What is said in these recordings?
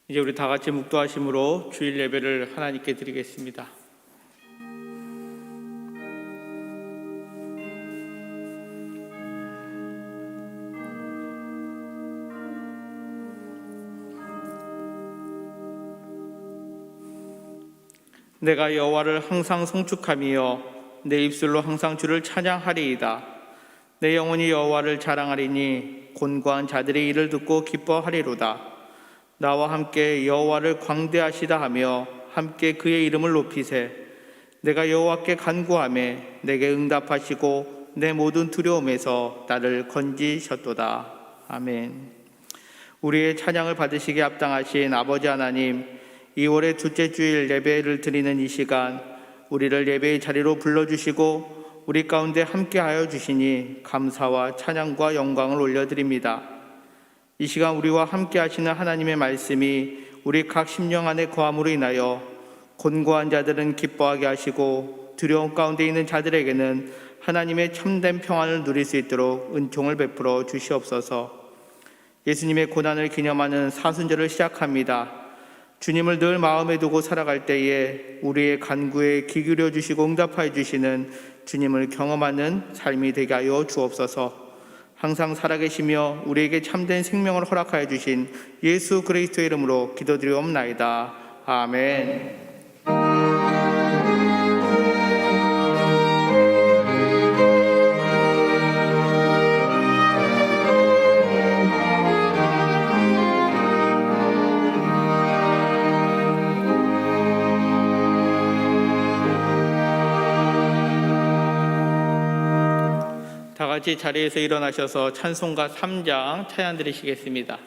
이제 우리 다 같이 묵도하심으로 주일 예배를 하나님께 드리겠습니다. 내가 여호와를 항상 송축하며 내 입술로 항상 주를 찬양하리이다. 내 영혼이 여호와를 자랑하리니 곤고한 자들의 일을 듣고 기뻐하리로다. 나와 함께 여호와를 광대하시다 하며 함께 그의 이름을 높이세. 내가 여호와께 간구하며 내게 응답하시고 내 모든 두려움에서 나를 건지셨도다. 아멘. 우리의 찬양을 받으시기에 합당하신 아버지 하나님, 2월의 둘째 주일 예배를 드리는 이 시간 우리를 예배의 자리로 불러주시고 우리 가운데 함께하여 주시니 감사와 찬양과 영광을 올려드립니다. 이 시간 우리와 함께하시는 하나님의 말씀이 우리 각 심령 안에 거함으로 인하여 곤고한 자들은 기뻐하게 하시고 두려움 가운데 있는 자들에게는 하나님의 참된 평안을 누릴 수 있도록 은총을 베풀어 주시옵소서. 예수님의 고난을 기념하는 사순절을 시작합니다. 주님을 늘 마음에 두고 살아갈 때에 우리의 간구에 귀 기울여 주시고 응답하여 주시는 주님을 경험하는 삶이 되게 하여 주옵소서. 항상 살아계시며 우리에게 참된 생명을 허락하여 주신 예수 그리스도의 이름으로 기도드리옵나이다. 아멘. 다 같이 자리에서 일어나셔서 찬송가 3장 찬양 드리시겠습니다.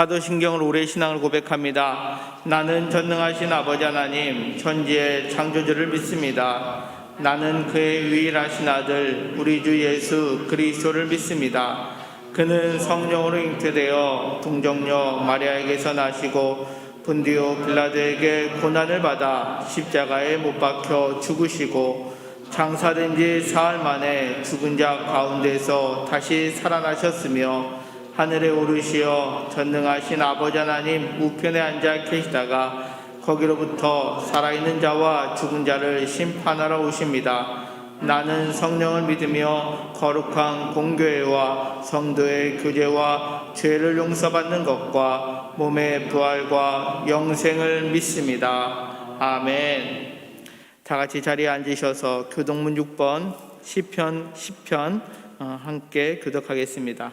사도신경을 우리의 신앙을 고백합니다. 나는 전능하신 아버지 하나님 천지의 창조주를 믿습니다. 나는 그의 유일하신 아들 우리 주 예수 그리스도를 믿습니다. 그는 성령으로 잉태되어 동정녀 마리아에게서 나시고 본디오 빌라도에게 고난을 받아 십자가에 못 박혀 죽으시고 장사된 지 사흘 만에 죽은 자 가운데서 다시 살아나셨으며 하늘에 오르시어 전능하신 아버지 하나님 우편에 앉아 계시다가 거기로부터 살아있는 자와 죽은 자를 심판하러 오십니다. 나는 성령을 믿으며 거룩한 공교회와 성도의 교제와 죄를 용서받는 것과 몸의 부활과 영생을 믿습니다. 아멘. 다 같이 자리에 앉으셔서 교동문 6번 시편 10편 함께 교독하겠습니다.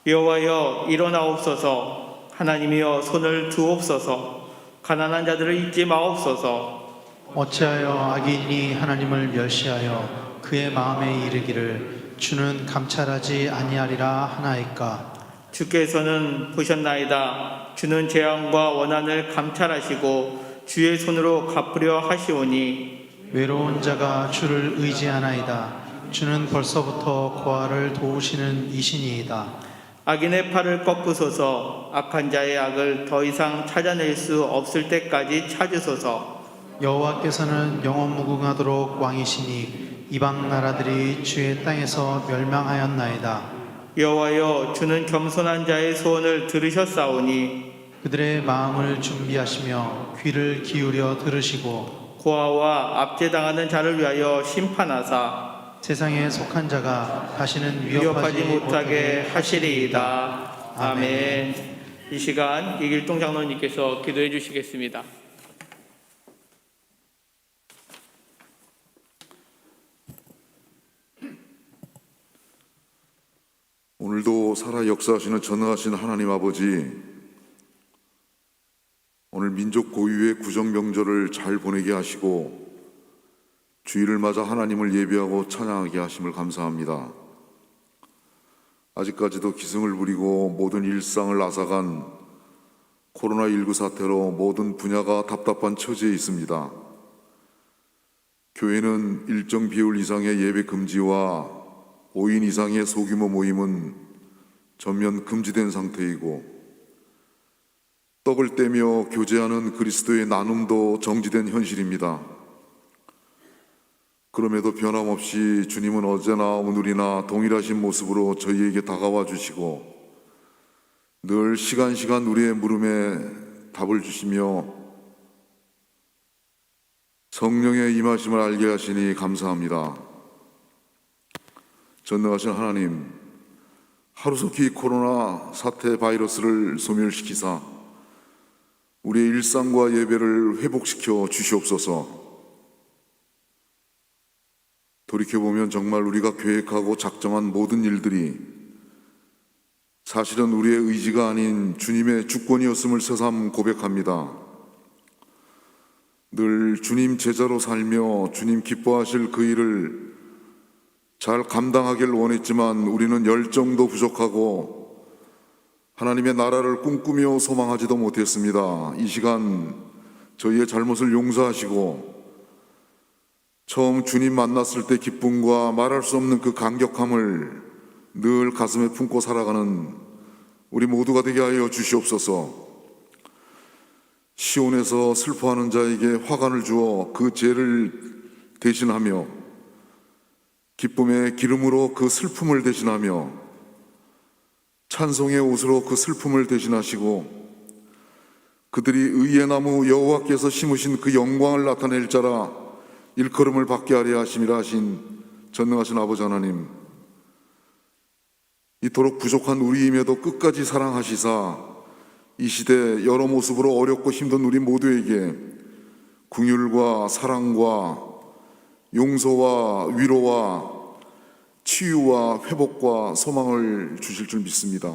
여호와여 일어나옵소서. 하나님이여 손을 두옵소서. 가난한 자들을 잊지 마옵소서. 어찌하여 악인이 하나님을 멸시하여 그의 마음에 이르기를 주는 감찰하지 아니하리라 하나이까. 주께서는 보셨나이다. 주는 재앙과 원한을 감찰하시고 주의 손으로 갚으려 하시오니 외로운 자가 주를 의지하나이다. 주는 벌써부터 고아를 도우시는 이신이이다. 악인의 팔을 꺾으소서. 악한 자의 악을 더 이상 찾아낼 수 없을 때까지 찾으소서. 여호와께서는 영원무궁하도록 왕이시니 이방 나라들이 주의 땅에서 멸망하였나이다. 여호와여 주는 겸손한 자의 소원을 들으셨사오니 그들의 마음을 준비하시며 귀를 기울여 들으시고 고아와 압제당하는 자를 위하여 심판하사 세상에 속한 자가 다시는 위협하지 못하게 하시리이다. 아멘. 이 시간 이길동 장로님께서 기도해 주시겠습니다. 오늘도 살아 역사하시는 전능하신 하나님 아버지, 오늘 민족 고유의 구정명절을 잘 보내게 하시고 주일을 맞아 하나님을 예배하고 찬양하게 하심을 감사합니다. 아직까지도 기승을 부리고 모든 일상을 앗아간 코로나19 사태로 모든 분야가 답답한 처지에 있습니다. 교회는 일정 비율 이상의 예배 금지와 5인 이상의 소규모 모임은 전면 금지된 상태이고, 떡을 떼며 교제하는 그리스도의 나눔도 정지된 현실입니다. 그럼에도 변함없이 주님은 어제나 오늘이나 동일하신 모습으로 저희에게 다가와 주시고 늘 시간 우리의 물음에 답을 주시며 성령의 임하심을 알게 하시니 감사합니다. 전능하신 하나님, 하루속히 코로나 사태 바이러스를 소멸시키사 우리의 일상과 예배를 회복시켜 주시옵소서. 돌이켜보면 정말 우리가 계획하고 작정한 모든 일들이 사실은 우리의 의지가 아닌 주님의 주권이었음을 새삼 고백합니다. 늘 주님 제자로 살며 주님 기뻐하실 그 일을 잘 감당하길 원했지만 우리는 열정도 부족하고 하나님의 나라를 꿈꾸며 소망하지도 못했습니다. 이 시간 저희의 잘못을 용서하시고 처음 주님 만났을 때 기쁨과 말할 수 없는 그 감격함을 늘 가슴에 품고 살아가는 우리 모두가 되게 하여 주시옵소서. 시온에서 슬퍼하는 자에게 화관을 주어 그 죄를 대신하며 기쁨의 기름으로 그 슬픔을 대신하며 찬송의 옷으로 그 슬픔을 대신하시고 그들이 의의 나무 여호와께서 심으신 그 영광을 나타낼 자라 일컬음을 받게 하려 하심이라 하신 전능하신 아버지 하나님, 이토록 부족한 우리임에도 끝까지 사랑하시사 이 시대 여러 모습으로 어렵고 힘든 우리 모두에게 긍휼과 사랑과 용서와 위로와 치유와 회복과 소망을 주실 줄 믿습니다.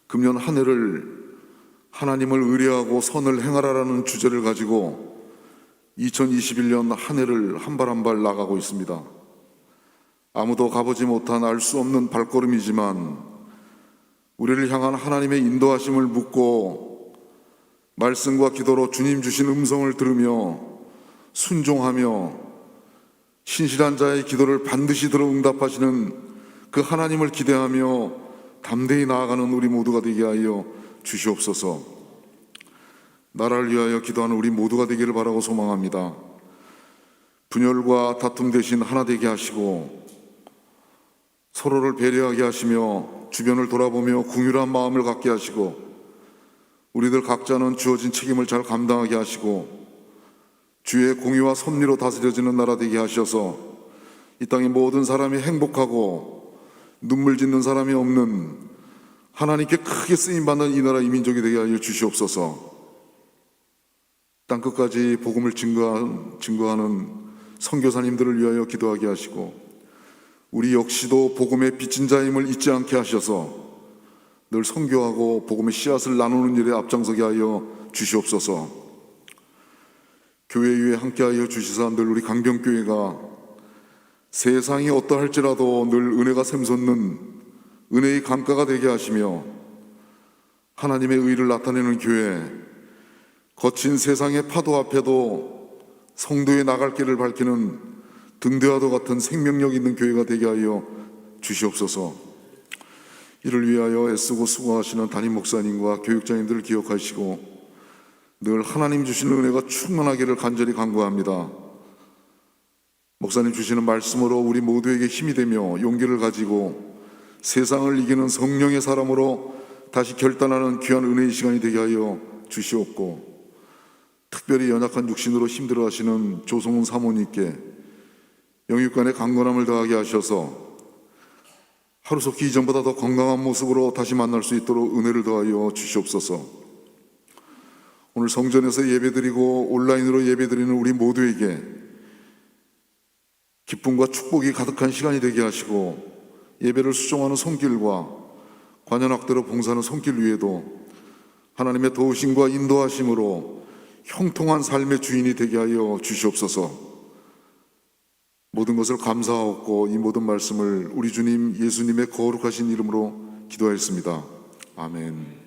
금년 한 해를 하나님을 의뢰하고 선을 행하라라는 주제를 가지고 2021년 한 해를 한 발 한 발 나가고 있습니다. 아무도 가보지 못한 알 수 없는 발걸음이지만 우리를 향한 하나님의 인도하심을 묻고 말씀과 기도로 주님 주신 음성을 들으며 순종하며 신실한 자의 기도를 반드시 들어 응답하시는 그 하나님을 기대하며 담대히 나아가는 우리 모두가 되게 하여 주시옵소서. 나라를 위하여 기도하는 우리 모두가 되기를 바라고 소망합니다. 분열과 다툼 대신 하나 되게 하시고 서로를 배려하게 하시며 주변을 돌아보며 긍휼한 마음을 갖게 하시고 우리들 각자는 주어진 책임을 잘 감당하게 하시고 주의 공의와 섭리로 다스려지는 나라 되게 하셔서 이 땅의 모든 사람이 행복하고 눈물 짓는 사람이 없는 하나님께 크게 쓰임받는 이 나라 이 민족이 되게 하여 주시옵소서. 땅끝까지 복음을 증거하는 선교사님들을 위하여 기도하게 하시고 우리 역시도 복음의 빚진 자임을 잊지 않게 하셔서 늘 선교하고 복음의 씨앗을 나누는 일에 앞장서게 하여 주시옵소서. 교회 위에 함께하여 주시사 늘 우리 강병교회가 세상이 어떠할지라도 늘 은혜가 샘솟는 은혜의 강가가 되게 하시며 하나님의 의를 나타내는 교회, 거친 세상의 파도 앞에도 성도의 나갈 길을 밝히는 등대와도 같은 생명력 있는 교회가 되게 하여 주시옵소서. 이를 위하여 애쓰고 수고하시는 담임 목사님과 교육자님들을 기억하시고 늘 하나님 주시는 은혜가 충만하기를 간절히 간구합니다. 목사님 주시는 말씀으로 우리 모두에게 힘이 되며 용기를 가지고 세상을 이기는 성령의 사람으로 다시 결단하는 귀한 은혜의 시간이 되게 하여 주시옵고 특별히 연약한 육신으로 힘들어하시는 조성훈 사모님께 영육간의 강건함을 더하게 하셔서 하루속히 이전보다 더 건강한 모습으로 다시 만날 수 있도록 은혜를 더하여 주시옵소서. 오늘 성전에서 예배드리고 온라인으로 예배드리는 우리 모두에게 기쁨과 축복이 가득한 시간이 되게 하시고, 예배를 수종하는 손길과 관현악대로 봉사하는 손길 위에도 하나님의 도우심과 인도하심으로 형통한 삶의 주인이 되게 하여 주시옵소서. 모든 것을 감사하옵고 이 모든 말씀을 우리 주님 예수님의 거룩하신 이름으로 기도하였습니다. 아멘.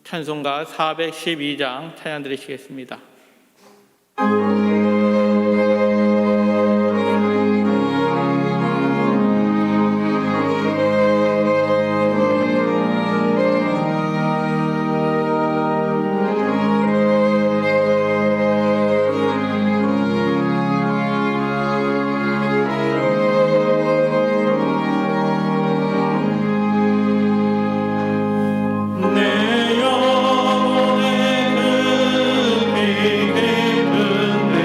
찬송가 412장 찬양 드리시겠습니다. 내 영혼의 깊이 깊은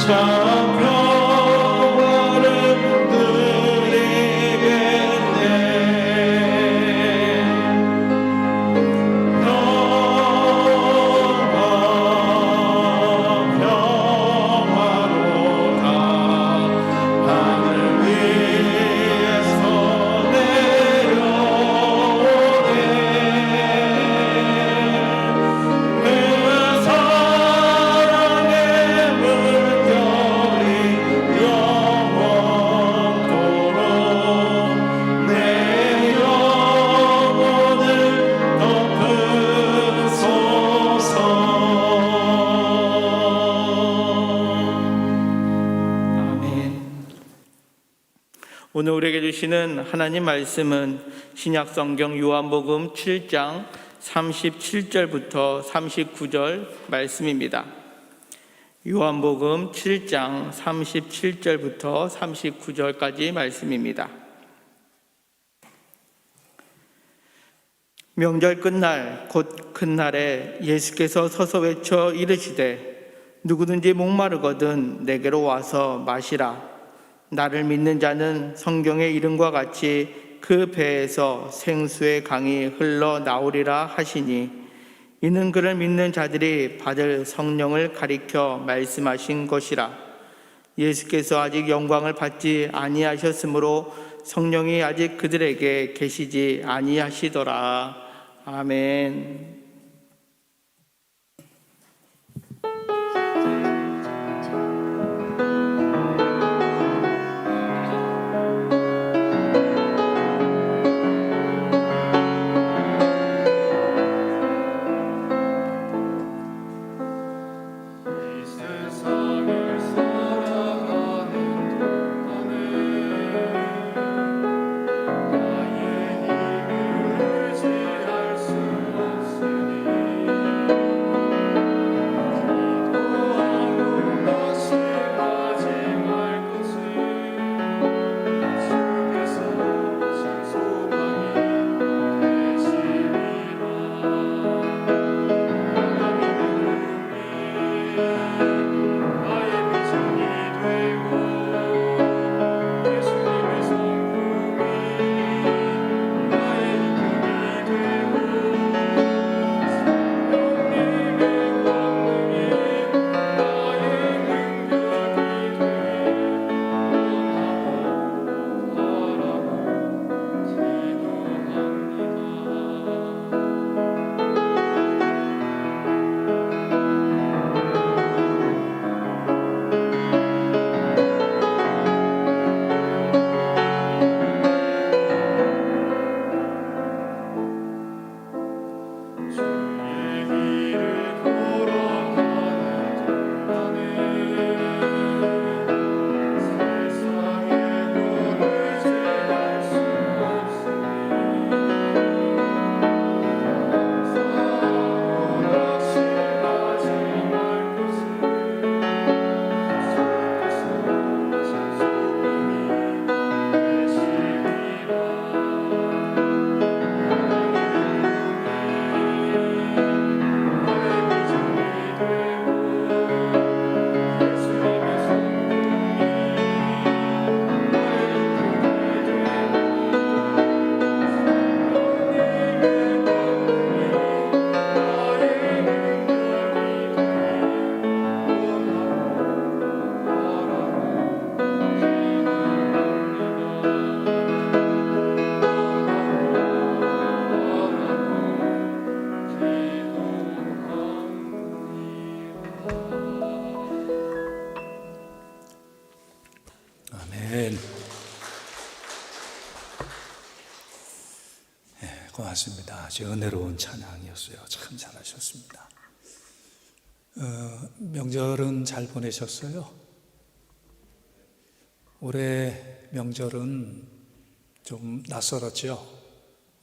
참 평화를 누리겠네. 평화로다 하늘 위에서 내려오네. 그 사랑의 물결이 영원토록 내 영혼을 덮으소서. 아멘. 오늘 우리에게 주시는 하나님 말씀은 신약 성경 요한복음 7장 37절부터 39절 말씀입니다. 요한복음 7장 37절부터 39절까지 말씀입니다. 명절 끝날 곧 큰 날에 예수께서 서서 외쳐 이르시되 누구든지 목마르거든 내게로 와서 마시라. 나를 믿는 자는 성경의 이름과 같이 그 배에서 생수의 강이 흘러나오리라 하시니 이는 그를 믿는 자들이 받을 성령을 가리켜 말씀하신 것이라. 예수께서 아직 영광을 받지 아니하셨으므로 성령이 아직 그들에게 계시지 아니하시더라. 아멘. 고맙습니다. 아주 은혜로운 찬양이었어요. 참 잘하셨습니다. 명절은 잘 보내셨어요? 올해 명절은 좀 낯설었죠.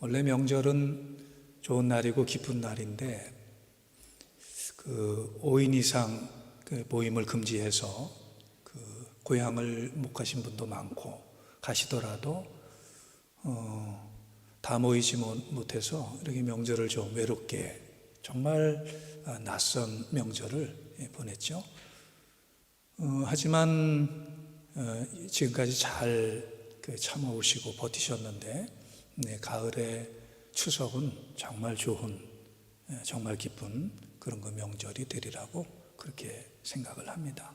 원래 명절은 좋은 날이고 기쁜 날인데 5인 이상 모임을 금지해서 고향을 못 가신 분도 많고 가시더라도 다 모이지 못해서 이렇게 명절을 좀 외롭게 정말 낯선 명절을 보냈죠. 하지만 지금까지 잘 참아오시고 버티셨는데 가을의 추석은 정말 좋은, 정말 기쁜 그런 그 명절이 되리라고 그렇게 생각을 합니다.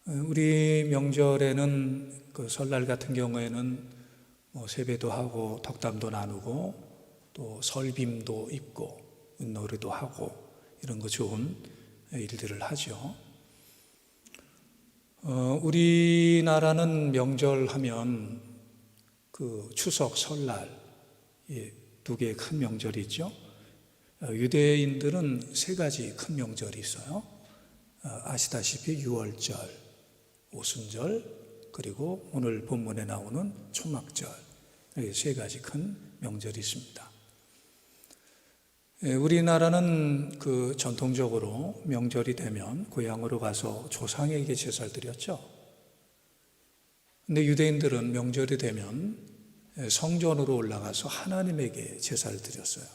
우리 명절에는 그 설날 같은 경우에는 세배도 하고 덕담도 나누고 또 설빔도 입고 윷놀이도 하고 이런 거 좋은 일들을 하죠. 우리나라는 명절하면 그 추석, 설날 두 개의 큰 명절이 있죠. 유대인들은 세 가지 큰 명절이 있어요. 아시다시피 유월절, 오순절, 그리고 오늘 본문에 나오는 초막절, 이렇게 세 가지 큰 명절이 있습니다. 우리나라는 그 전통적으로 명절이 되면 고향으로 가서 조상에게 제사를 드렸죠. 근데 유대인들은 명절이 되면 성전으로 올라가서 하나님에게 제사를 드렸어요.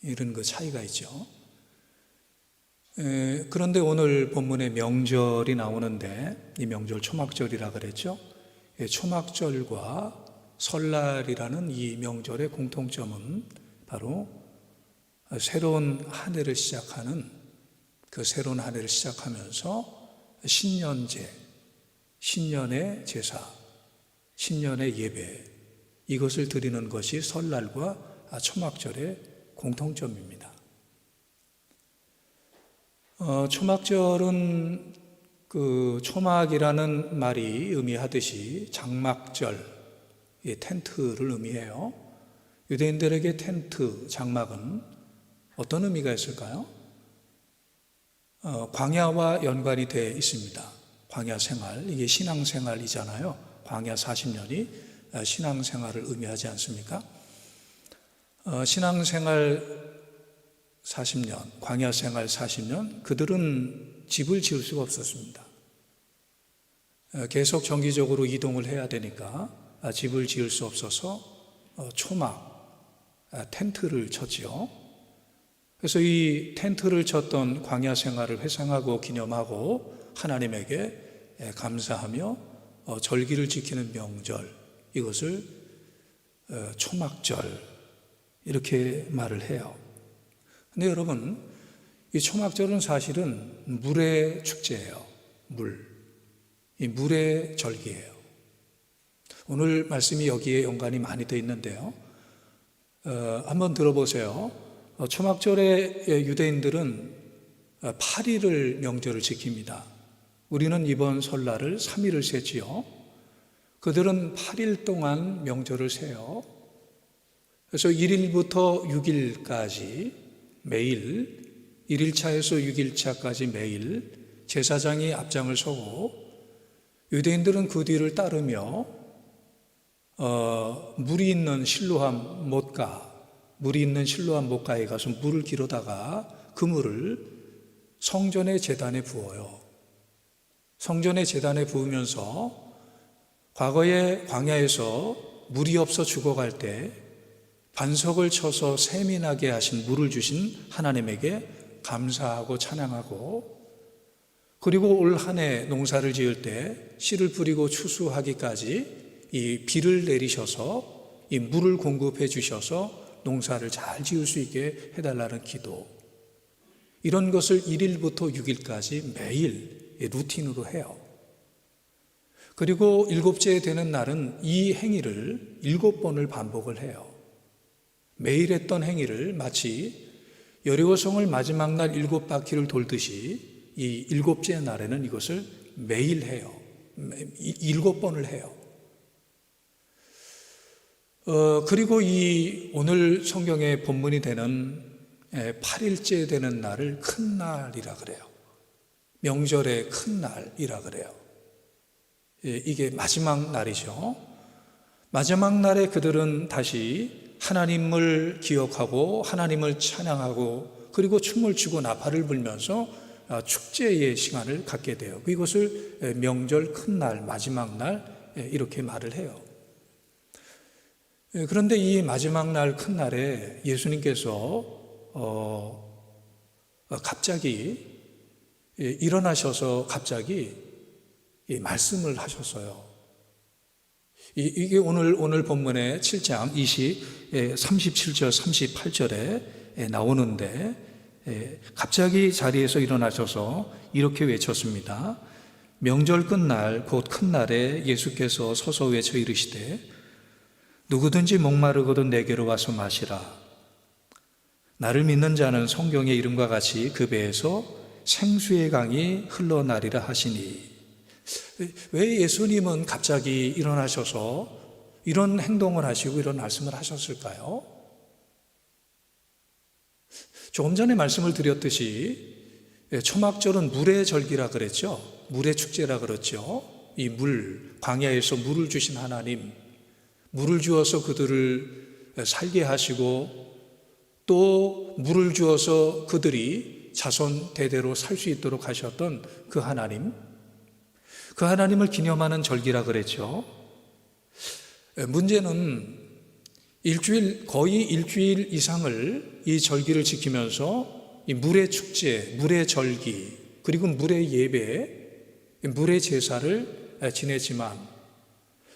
이런 그 차이가 있죠. 그런데 오늘 본문에 명절이 나오는데 이 명절 초막절이라 그랬죠. 초막절과 설날이라는 이 명절의 공통점은 바로 새로운 한 해를 시작하는, 그 새로운 한 해를 시작하면서 신년제, 신년의 제사, 신년의 예배, 이것을 드리는 것이 설날과 초막절의 공통점입니다. 초막절은 그 초막이라는 말이 의미하듯이 장막절, 텐트를 의미해요. 유대인들에게 텐트, 장막은 어떤 의미가 있을까요? 광야와 연관이 되어 있습니다. 광야 생활, 이게 신앙 생활이잖아요. 광야 40년이 신앙 생활을 의미하지 않습니까? 신앙 생활 40년, 광야 생활 40년, 그들은 집을 지을 수가 없었습니다. 계속 정기적으로 이동을 해야 되니까 집을 지을 수 없어서 초막, 텐트를 쳤지요. 그래서 이 텐트를 쳤던 광야 생활을 회상하고 기념하고 하나님에게 감사하며 절기를 지키는 명절, 이것을 초막절 이렇게 말을 해요. 근데 여러분, 이 초막절은 사실은 물의 축제예요. 이 물의 절기예요. 오늘 말씀이 여기에 연관이 많이 되어 있는데요. 한번 들어보세요. 초막절에 유대인들은 8일을 명절을 지킵니다. 우리는 이번 설날을 3일을 세지요. 그들은 8일 동안 명절을 세요. 그래서 1일부터 6일까지 매일, 1일차에서 6일차까지 매일 제사장이 앞장을 서고 유대인들은 그 뒤를 따르며 물이 있는 실로암 못가, 물이 있는 실로암 못가에 가서 물을 기르다가 그 물을 성전의 제단에 부어요. 성전의 제단에 부으면서 과거에 광야에서 물이 없어 죽어갈 때 반석을 쳐서 샘이 나게 하신 물을 주신 하나님에게 감사하고 찬양하고, 그리고 올 한 해 농사를 지을 때 씨를 뿌리고 추수하기까지 이 비를 내리셔서 이 물을 공급해 주셔서 농사를 잘 지을 수 있게 해달라는 기도, 이런 것을 1일부터 6일까지 매일 루틴으로 해요. 그리고 7째 되는 날은 이 행위를 7번을 반복을 해요. 매일 했던 행위를 마치 여리고성을 마지막 날 7바퀴를 돌듯이 이 7째 날에는 이것을 매일 해요. 7번을 해요. 그리고 이 오늘 성경의 본문이 되는 8일째 되는 날을 큰 날이라 그래요. 명절의 큰 날이라 그래요. 이게 마지막 날이죠. 마지막 날에 그들은 다시 하나님을 기억하고 하나님을 찬양하고 그리고 춤을 추고 나팔을 불면서 축제의 시간을 갖게 돼요. 이것을 명절 큰 날, 마지막 날 이렇게 말을 해요. 그런데 이 마지막 날 큰 날에 예수님께서 갑자기 일어나셔서 갑자기 말씀을 하셨어요. 이게 오늘 본문의 7장 37절 38절에 나오는데, 갑자기 자리에서 일어나셔서 이렇게 외쳤습니다. 명절 끝날 곧 큰 날에 예수께서 서서 외쳐 이르시되 누구든지 목마르거든 내게로 와서 마시라. 나를 믿는 자는 성경의 이름과 같이 그 배에서 생수의 강이 흘러나리라 하시니. 왜 예수님은 갑자기 일어나셔서 이런 행동을 하시고 이런 말씀을 하셨을까요? 조금 전에 말씀을 드렸듯이 초막절은 물의 절기라 그랬죠. 물의 축제라 그랬죠. 이 물, 광야에서 물을 주신 하나님, 물을 주어서 그들을 살게 하시고 또 물을 주어서 그들이 자손 대대로 살 수 있도록 하셨던 그 하나님, 그 하나님을 기념하는 절기라 그랬죠. 문제는 거의 일주일 이상을 이 절기를 지키면서 이 물의 축제, 물의 절기, 그리고 물의 예배, 물의 제사를 지냈지만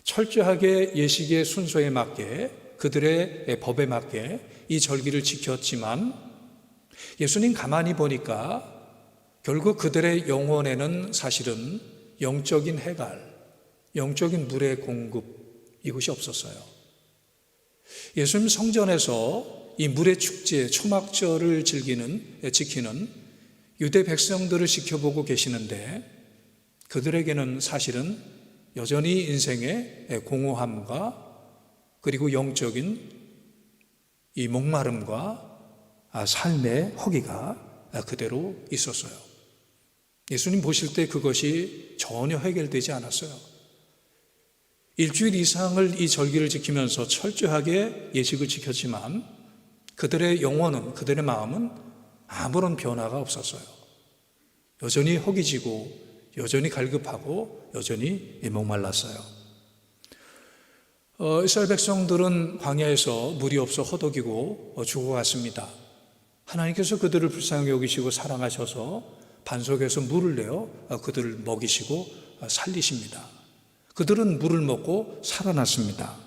철저하게 예식의 순서에 맞게, 그들의 법에 맞게 이 절기를 지켰지만 예수님 가만히 보니까 결국 그들의 영혼에는 사실은 영적인 해갈, 영적인 물의 공급, 이것이 없었어요. 예수님 성전에서 이 물의 축제, 초막절을 지키는 유대 백성들을 지켜보고 계시는데 그들에게는 사실은 여전히 인생의 공허함과 그리고 영적인 이 목마름과 삶의 허기가 그대로 있었어요. 예수님 보실 때 그것이 전혀 해결되지 않았어요. 일주일 이상을 이 절기를 지키면서 철저하게 예식을 지켰지만 그들의 영혼은, 그들의 마음은 아무런 변화가 없었어요. 여전히 허기지고 여전히 갈급하고 여전히 목말랐어요. 이스라엘 백성들은 광야에서 물이 없어 허덕이고 죽어갔습니다. 하나님께서 그들을 불쌍히 여기시고 사랑하셔서 반석에서 물을 내어 그들을 먹이시고 살리십니다. 그들은 물을 먹고 살아났습니다.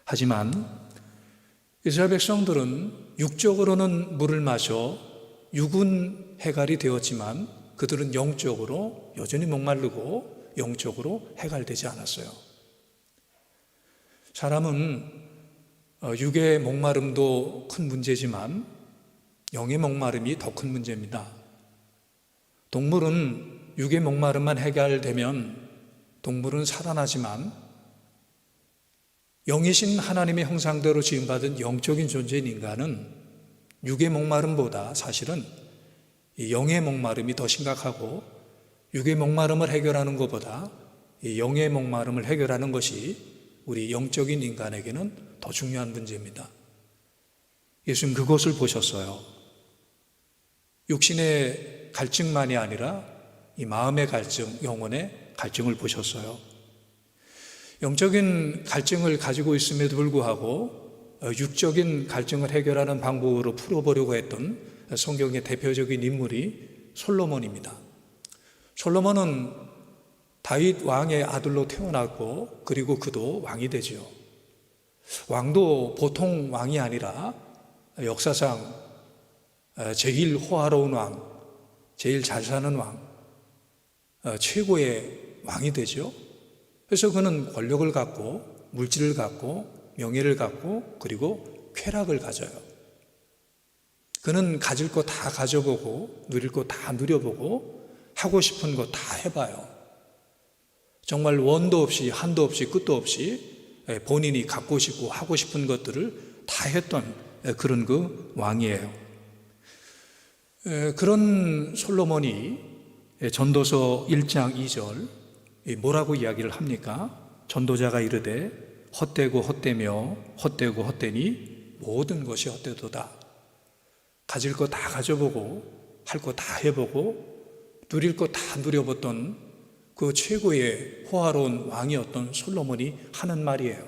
하지만 이스라엘 백성들은 육적으로는 물을 마셔 육은 해갈이 되었지만 그들은 영적으로 여전히 목마르고 영적으로 해갈되지 않았어요. 사람은 육의 목마름도 큰 문제지만 영의 목마름이 더 큰 문제입니다. 동물은 육의 목마름만 해결되면 동물은 살아나지만 영이신 하나님의 형상대로 지음받은 영적인 존재인 인간은 육의 목마름보다 사실은 이 영의 목마름이 더 심각하고 육의 목마름을 해결하는 것보다 이 영의 목마름을 해결하는 것이 우리 영적인 인간에게는 더 중요한 문제입니다. 예수님 그것을 보셨어요. 육신의 갈증만이 아니라 이 마음의 갈증, 영혼의 갈증을 보셨어요. 영적인 갈증을 가지고 있음에도 불구하고 육적인 갈증을 해결하는 방법으로 풀어보려고 했던 성경의 대표적인 인물이 솔로몬입니다. 솔로몬은 다윗 왕의 아들로 태어났고 그리고 그도 왕이 되지요. 왕도 보통 왕이 아니라 역사상 제일 호화로운 왕, 제일 잘 사는 왕, 최고의 왕이 되죠. 그래서 그는 권력을 갖고 물질을 갖고 명예를 갖고 그리고 쾌락을 가져요. 그는 가질 거 다 가져보고 누릴 거 다 누려보고 하고 싶은 거 다 해봐요. 정말 원도 없이 한도 없이 끝도 없이 본인이 갖고 싶고 하고 싶은 것들을 다 했던 그런 그 왕이에요. 그런 솔로몬이 전도서 1장 2절 뭐라고 이야기를 합니까? 전도자가 이르되 헛되고 헛되며 헛되고 헛되니 모든 것이 헛되도다. 가질 거 다 가져보고 할 거 다 해보고 누릴 거 다 누려봤던 그 최고의 호화로운 왕이었던 솔로몬이 하는 말이에요.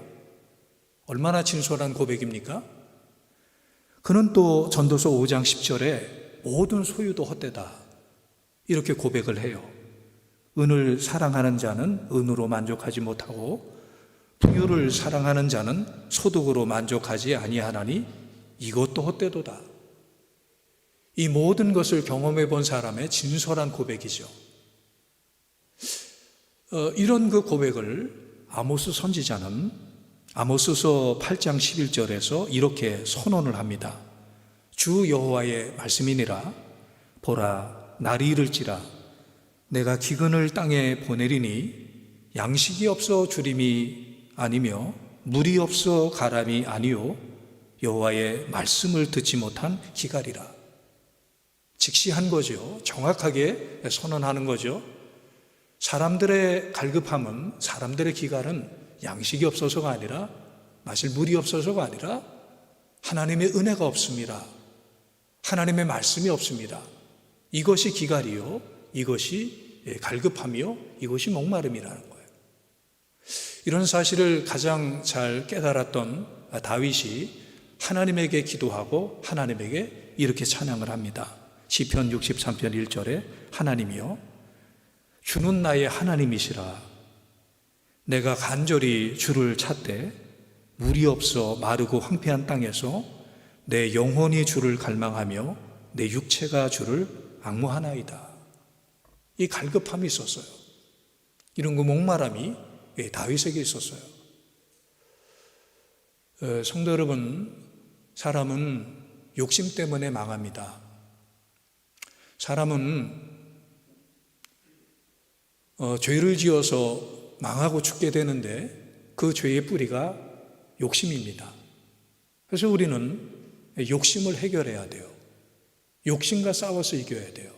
얼마나 진솔한 고백입니까? 그는 또 전도서 5장 10절에 모든 소유도 헛되다. 이렇게 고백을 해요. 은을 사랑하는 자는 은으로 만족하지 못하고 부유를 사랑하는 자는 소득으로 만족하지 아니하나니 이것도 헛되도다. 이 모든 것을 경험해 본 사람의 진솔한 고백이죠. 이런 그 고백을 아모스 선지자는 아모스서 8장 11절에서 이렇게 선언을 합니다. 주 여호와의 말씀이니라. 보라, 날이 이를지라. 내가 기근을 땅에 보내리니 양식이 없어 주림이 아니며 물이 없어 가람이 아니요 여호와의 말씀을 듣지 못한 기갈이라. 직시한 거죠. 정확하게 선언하는 거죠. 사람들의 갈급함은, 사람들의 기갈은 양식이 없어서가 아니라, 마실 물이 없어서가 아니라 하나님의 은혜가 없습니다. 하나님의 말씀이 없습니다. 이것이 기갈이요, 이것이 갈급함이요, 이것이 목마름이라는 거예요. 이런 사실을 가장 잘 깨달았던 다윗이 하나님에게 기도하고 하나님에게 이렇게 찬양을 합니다. 시편 63편 1절에 하나님이여 주는 나의 하나님이시라. 내가 간절히 주를 찾되 물이 없어 마르고 황폐한 땅에서 내 영혼이 주를 갈망하며 내 육체가 주를 앙모하나이다. 이 갈급함이 있었어요. 이런 그 목마름이 다윗에게 있었어요. 성도 여러분, 사람은 욕심 때문에 망합니다. 사람은 죄를 지어서 망하고 죽게 되는데 그 죄의 뿌리가 욕심입니다. 그래서 우리는 욕심을 해결해야 돼요. 욕심과 싸워서 이겨야 돼요.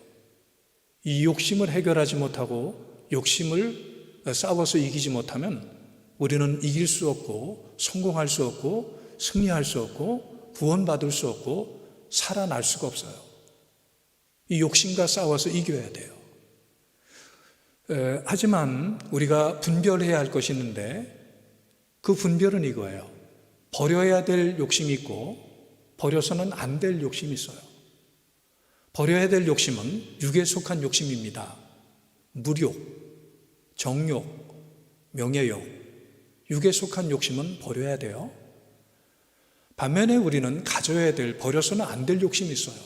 이 욕심을 해결하지 못하고 욕심을 싸워서 이기지 못하면 우리는 이길 수 없고 성공할 수 없고 승리할 수 없고 구원받을 수 없고 살아날 수가 없어요. 이 욕심과 싸워서 이겨야 돼요. 하지만 우리가 분별해야 할 것이 있는데 그 분별은 이거예요. 버려야 될 욕심이 있고 버려서는 안 될 욕심이 있어요. 버려야 될 욕심은 육에 속한 욕심입니다. 물욕, 정욕, 명예욕, 육에 속한 욕심은 버려야 돼요. 반면에 우리는 가져야 될, 버려서는 안 될 욕심이 있어요.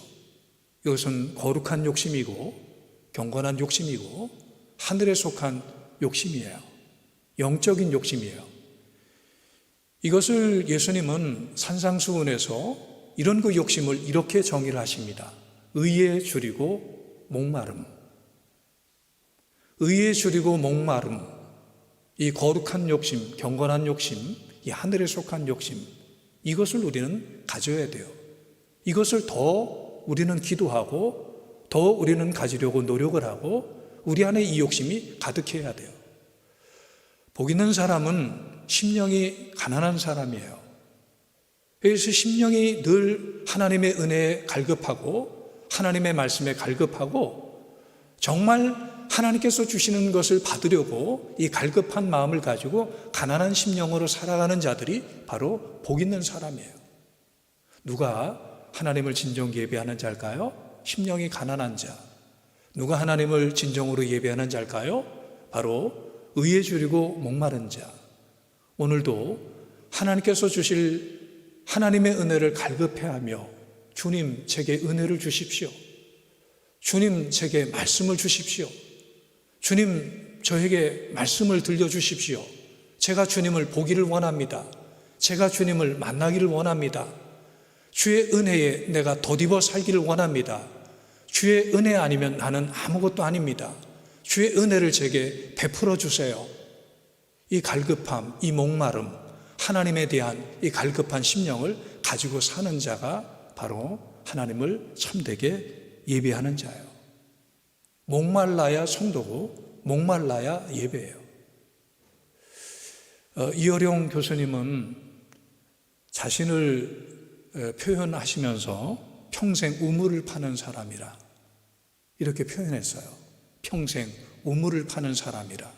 이것은 거룩한 욕심이고 경건한 욕심이고 하늘에 속한 욕심이에요. 영적인 욕심이에요. 이것을 예수님은 산상수훈에서 이런 그 욕심을 이렇게 정의를 하십니다. 의에 줄이고 목마름. 의에 줄이고 목마름. 이 거룩한 욕심, 경건한 욕심, 이 하늘에 속한 욕심, 이것을 우리는 가져야 돼요. 이것을 더 우리는 기도하고 더 우리는 가지려고 노력을 하고 우리 안에 이 욕심이 가득해야 돼요. 복 있는 사람은 심령이 가난한 사람이에요. 그래서 심령이 늘 하나님의 은혜에 갈급하고 하나님의 말씀에 갈급하고 정말 하나님께서 주시는 것을 받으려고 이 갈급한 마음을 가지고 가난한 심령으로 살아가는 자들이 바로 복 있는 사람이에요. 누가 하나님을 진정 예배하는 자일까요? 심령이 가난한 자. 누가 하나님을 진정으로 예배하는 자일까요? 바로 의에 줄이고 목마른 자. 오늘도 하나님께서 주실 하나님의 은혜를 갈급해하며 주님 제게 은혜를 주십시오. 주님 제게 말씀을 주십시오. 주님 저에게 말씀을 들려주십시오. 제가 주님을 보기를 원합니다. 제가 주님을 만나기를 원합니다. 주의 은혜에 내가 덧입어 살기를 원합니다. 주의 은혜 아니면 나는 아무것도 아닙니다. 주의 은혜를 제게 베풀어 주세요. 이 갈급함, 이 목마름, 하나님에 대한 이 갈급한 심령을 가지고 사는 자가 바로 하나님을 참되게 예배하는 자예요. 목말라야 성도고 목말라야 예배예요. 이어룡 교수님은 자신을 표현하시면서 평생 우물을 파는 사람이라 이렇게 표현했어요. 평생 우물을 파는 사람이라.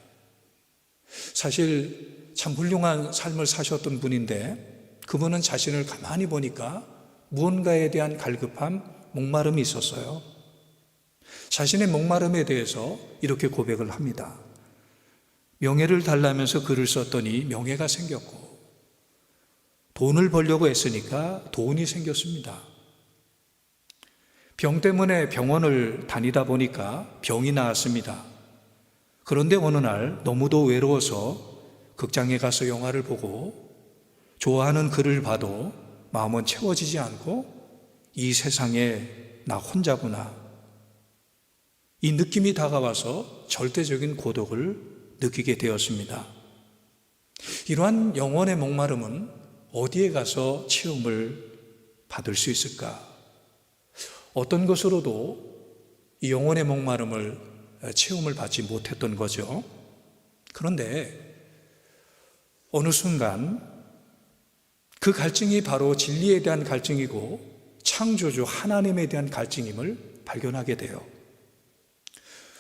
사실 참 훌륭한 삶을 사셨던 분인데 그분은 자신을 가만히 보니까 무언가에 대한 갈급함, 목마름이 있었어요. 자신의 목마름에 대해서 이렇게 고백을 합니다. 명예를 달라면서 글을 썼더니 명예가 생겼고, 돈을 벌려고 애쓰니까 돈이 생겼습니다. 병 때문에 병원을 다니다 보니까 병이 나았습니다. 그런데 어느 날 너무도 외로워서 극장에 가서 영화를 보고 좋아하는 글을 봐도 마음은 채워지지 않고 이 세상에 나 혼자구나. 이 느낌이 다가와서 절대적인 고독을 느끼게 되었습니다. 이러한 영혼의 목마름은 어디에 가서 체험을 받을 수 있을까? 어떤 것으로도 이 영혼의 목마름을 체험을 받지 못했던 거죠. 그런데 어느 순간 그 갈증이 바로 진리에 대한 갈증이고 창조주 하나님에 대한 갈증임을 발견하게 돼요.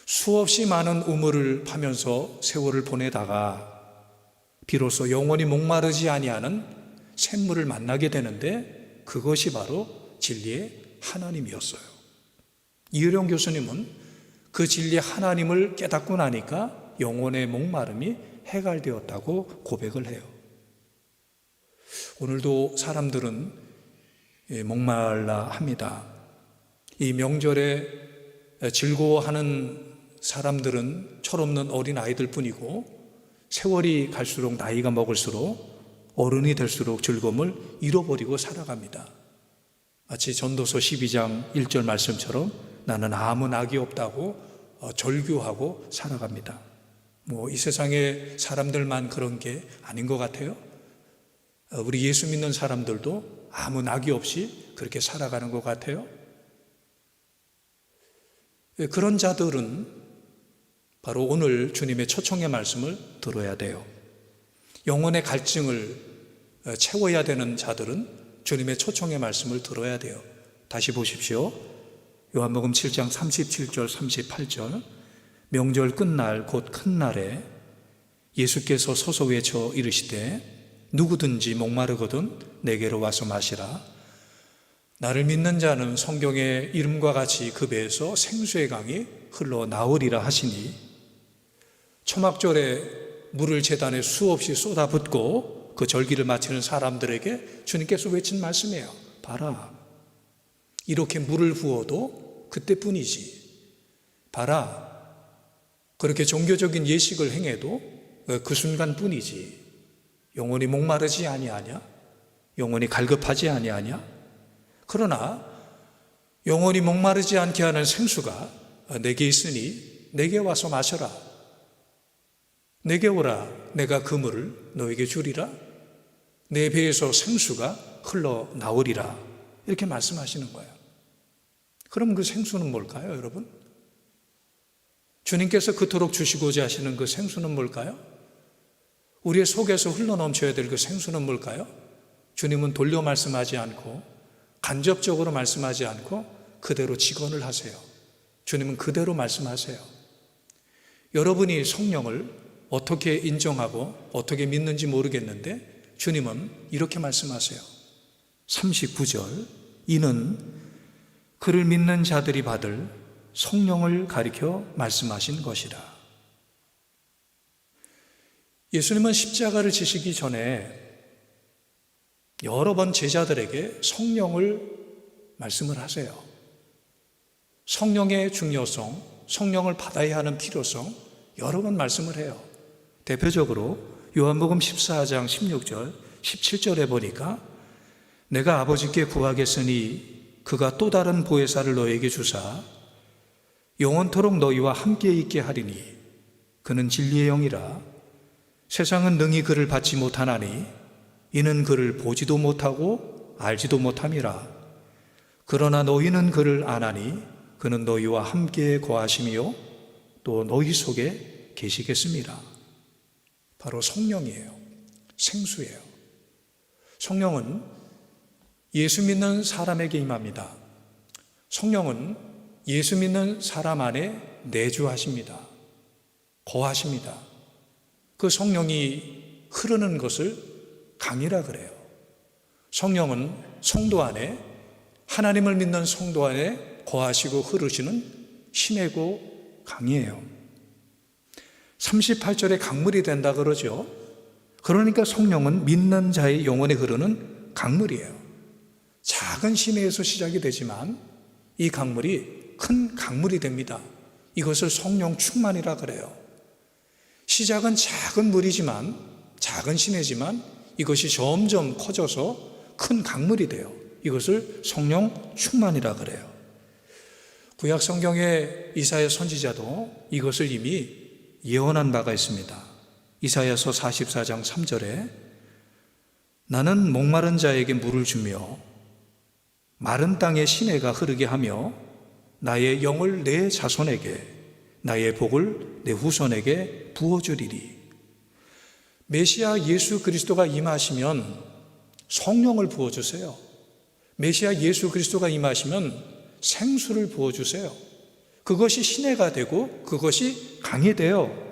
수없이 많은 우물을 파면서 세월을 보내다가 비로소 영원히 목마르지 아니하는 샘물을 만나게 되는데 그것이 바로 진리의 하나님이었어요. 이효령 교수님은 그 진리의 하나님을 깨닫고 나니까 영혼의 목마름이 해갈되었다고 고백을 해요. 오늘도 사람들은 목말라 합니다. 이 명절에 즐거워하는 사람들은 철없는 어린 아이들 뿐이고 세월이 갈수록 나이가 먹을수록 어른이 될수록 즐거움을 잃어버리고 살아갑니다. 마치 전도서 12장 1절 말씀처럼 나는 아무 낙이 없다고 절규하고 살아갑니다. 이 세상에 사람들만 그런 게 아닌 것 같아요. 우리 예수 믿는 사람들도 아무 낙이 없이 그렇게 살아가는 것 같아요. 그런 자들은 바로 오늘 주님의 초청의 말씀을 들어야 돼요. 영혼의 갈증을 채워야 되는 자들은 주님의 초청의 말씀을 들어야 돼요. 다시 보십시오. 요한복음 7장 37절 38절 명절 끝날 곧 큰 날에 예수께서 서서 외쳐 이르시되 누구든지 목마르거든 내게로 와서 마시라. 나를 믿는 자는 성경의 이름과 같이 그 배에서 생수의 강이 흘러나오리라 하시니 초막절에 물을 제단에 수없이 쏟아붓고 그 절기를 마치는 사람들에게 주님께서 외친 말씀이에요. 봐라, 이렇게 물을 부어도 그때뿐이지. 봐라, 그렇게 종교적인 예식을 행해도 그 순간뿐이지. 영혼이 목마르지 아니하냐? 영혼이 갈급하지 아니하냐? 그러나 영혼이 목마르지 않게 하는 생수가 내게 있으니 내게 와서 마셔라. 내게 오라. 내가 그 물을 너에게 주리라. 내 배에서 생수가 흘러나오리라. 이렇게 말씀하시는 거예요. 그럼 그 생수는 뭘까요, 여러분? 주님께서 그토록 주시고자 하시는 그 생수는 뭘까요? 우리의 속에서 흘러넘쳐야 될 그 생수는 뭘까요? 주님은 돌려 말씀하지 않고 간접적으로 말씀하지 않고 그대로 직언을 하세요. 주님은 그대로 말씀하세요. 여러분이 성령을 어떻게 인정하고 어떻게 믿는지 모르겠는데 주님은 이렇게 말씀하세요. 39절 이는 그를 믿는 자들이 받을 성령을 가리켜 말씀하신 것이라. 예수님은 십자가를 지시기 전에 여러 번 제자들에게 성령을 말씀을 하세요. 성령의 중요성, 성령을 받아야 하는 필요성 여러 번 말씀을 해요. 대표적으로 요한복음 14장 16절, 17절에 보니까 내가 아버지께 구하겠으니 그가 또 다른 보혜사를 너에게 주사 영원토록 너희와 함께 있게 하리니 그는 진리의 영이라. 세상은 능히 그를 받지 못하나니 이는 그를 보지도 못하고 알지도 못함이라. 그러나 너희는 그를 아나니 그는 너희와 함께 거하심이요 또 너희 속에 계시겠습니다. 바로 성령이에요. 생수예요. 성령은 예수 믿는 사람에게 임합니다. 성령은 예수 믿는 사람 안에 내주하십니다. 거하십니다. 그 성령이 흐르는 것을 강이라 그래요. 성령은 성도 안에, 하나님을 믿는 성도 안에 거하시고 흐르시는 시내고 강이에요. 38절에 강물이 된다 그러죠. 그러니까 성령은 믿는 자의 영혼에 흐르는 강물이에요. 작은 시내에서 시작이 되지만 이 강물이 큰 강물이 됩니다. 이것을 성령 충만이라 그래요. 시작은 작은 물이지만, 작은 시내지만 이것이 점점 커져서 큰 강물이 돼요. 이것을 성령 충만이라 그래요. 구약 성경의 이사야 선지자도 이것을 이미 예언한 바가 있습니다. 이사야서 44장 3절에 나는 목마른 자에게 물을 주며 마른 땅에 시내가 흐르게 하며 나의 영을 내 자손에게 나의 복을 내 후손에게 부어주리리. 메시아 예수 그리스도가 임하시면 성령을 부어주세요. 메시아 예수 그리스도가 임하시면 생수를 부어주세요. 그것이 시내가 되고 그것이 강이 돼요.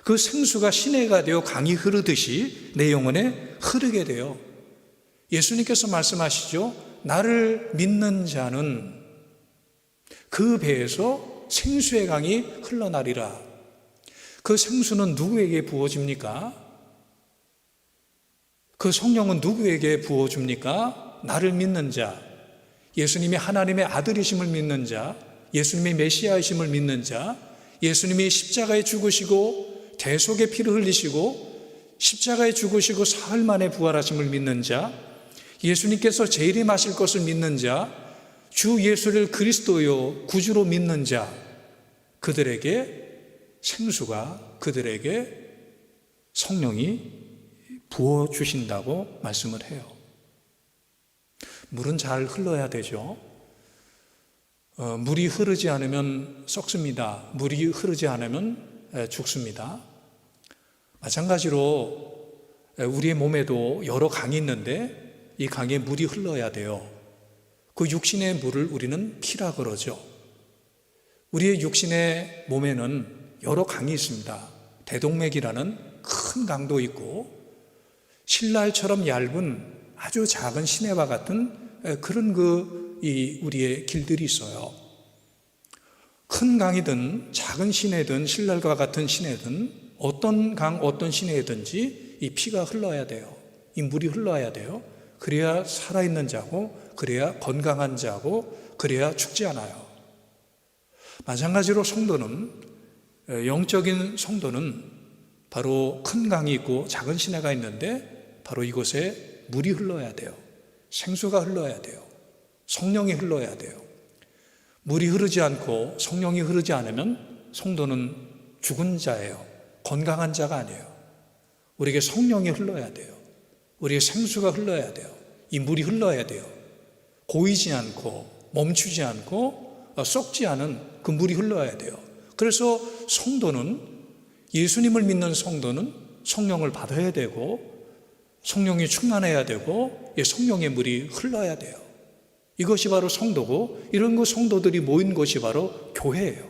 그 생수가 시내가 되어 강이 흐르듯이 내 영혼에 흐르게 돼요. 예수님께서 말씀하시죠. 나를 믿는 자는 그 배에서 생수의 강이 흘러나리라. 그 생수는 누구에게 부어집니까? 그 성령은 누구에게 부어줍니까? 나를 믿는 자, 예수님이 하나님의 아들이심을 믿는 자, 예수님이 메시아이심을 믿는 자, 예수님이 십자가에 죽으시고 대속의 피를 흘리시고 십자가에 죽으시고 사흘 만에 부활하심을 믿는 자, 예수님께서 재림하실 것을 믿는 자, 주 예수를 그리스도요 구주로 믿는 자, 그들에게 생수가, 그들에게 성령이 부어주신다고 말씀을 해요. 물은 잘 흘러야 되죠. 물이 흐르지 않으면 썩습니다. 물이 흐르지 않으면 죽습니다. 마찬가지로 우리의 몸에도 여러 강이 있는데 이 강에 물이 흘러야 돼요. 그 육신의 물을 우리는 피라 그러죠. 우리의 육신의 몸에는 여러 강이 있습니다. 대동맥이라는 큰 강도 있고 신랄처럼 얇은 아주 작은 시내와 같은 그런 우리의 길들이 있어요. 큰 강이든 작은 시내든 신랄과 같은 시내든 어떤 강, 어떤 시내든지 이 피가 흘러야 돼요. 이 물이 흘러야 돼요. 그래야 살아있는 자고, 그래야 건강한 자고, 그래야 죽지 않아요. 마찬가지로 성도는, 영적인 성도는 바로 큰 강이 있고 작은 시내가 있는데 바로 이곳에 물이 흘러야 돼요. 생수가 흘러야 돼요. 성령이 흘러야 돼요. 물이 흐르지 않고 성령이 흐르지 않으면 성도는 죽은 자예요. 건강한 자가 아니에요. 우리에게 성령이 흘러야 돼요. 우리에게 생수가 흘러야 돼요. 이 물이 흘러야 돼요. 고이지 않고 멈추지 않고 썩지 않은 그 물이 흘러야 돼요. 그래서 성도는, 예수님을 믿는 성도는 성령을 받아야 되고 성령이 충만해야 되고 성령의 물이 흘러야 돼요. 이것이 바로 성도고, 이런 그 성도들이 모인 곳이 바로 교회예요.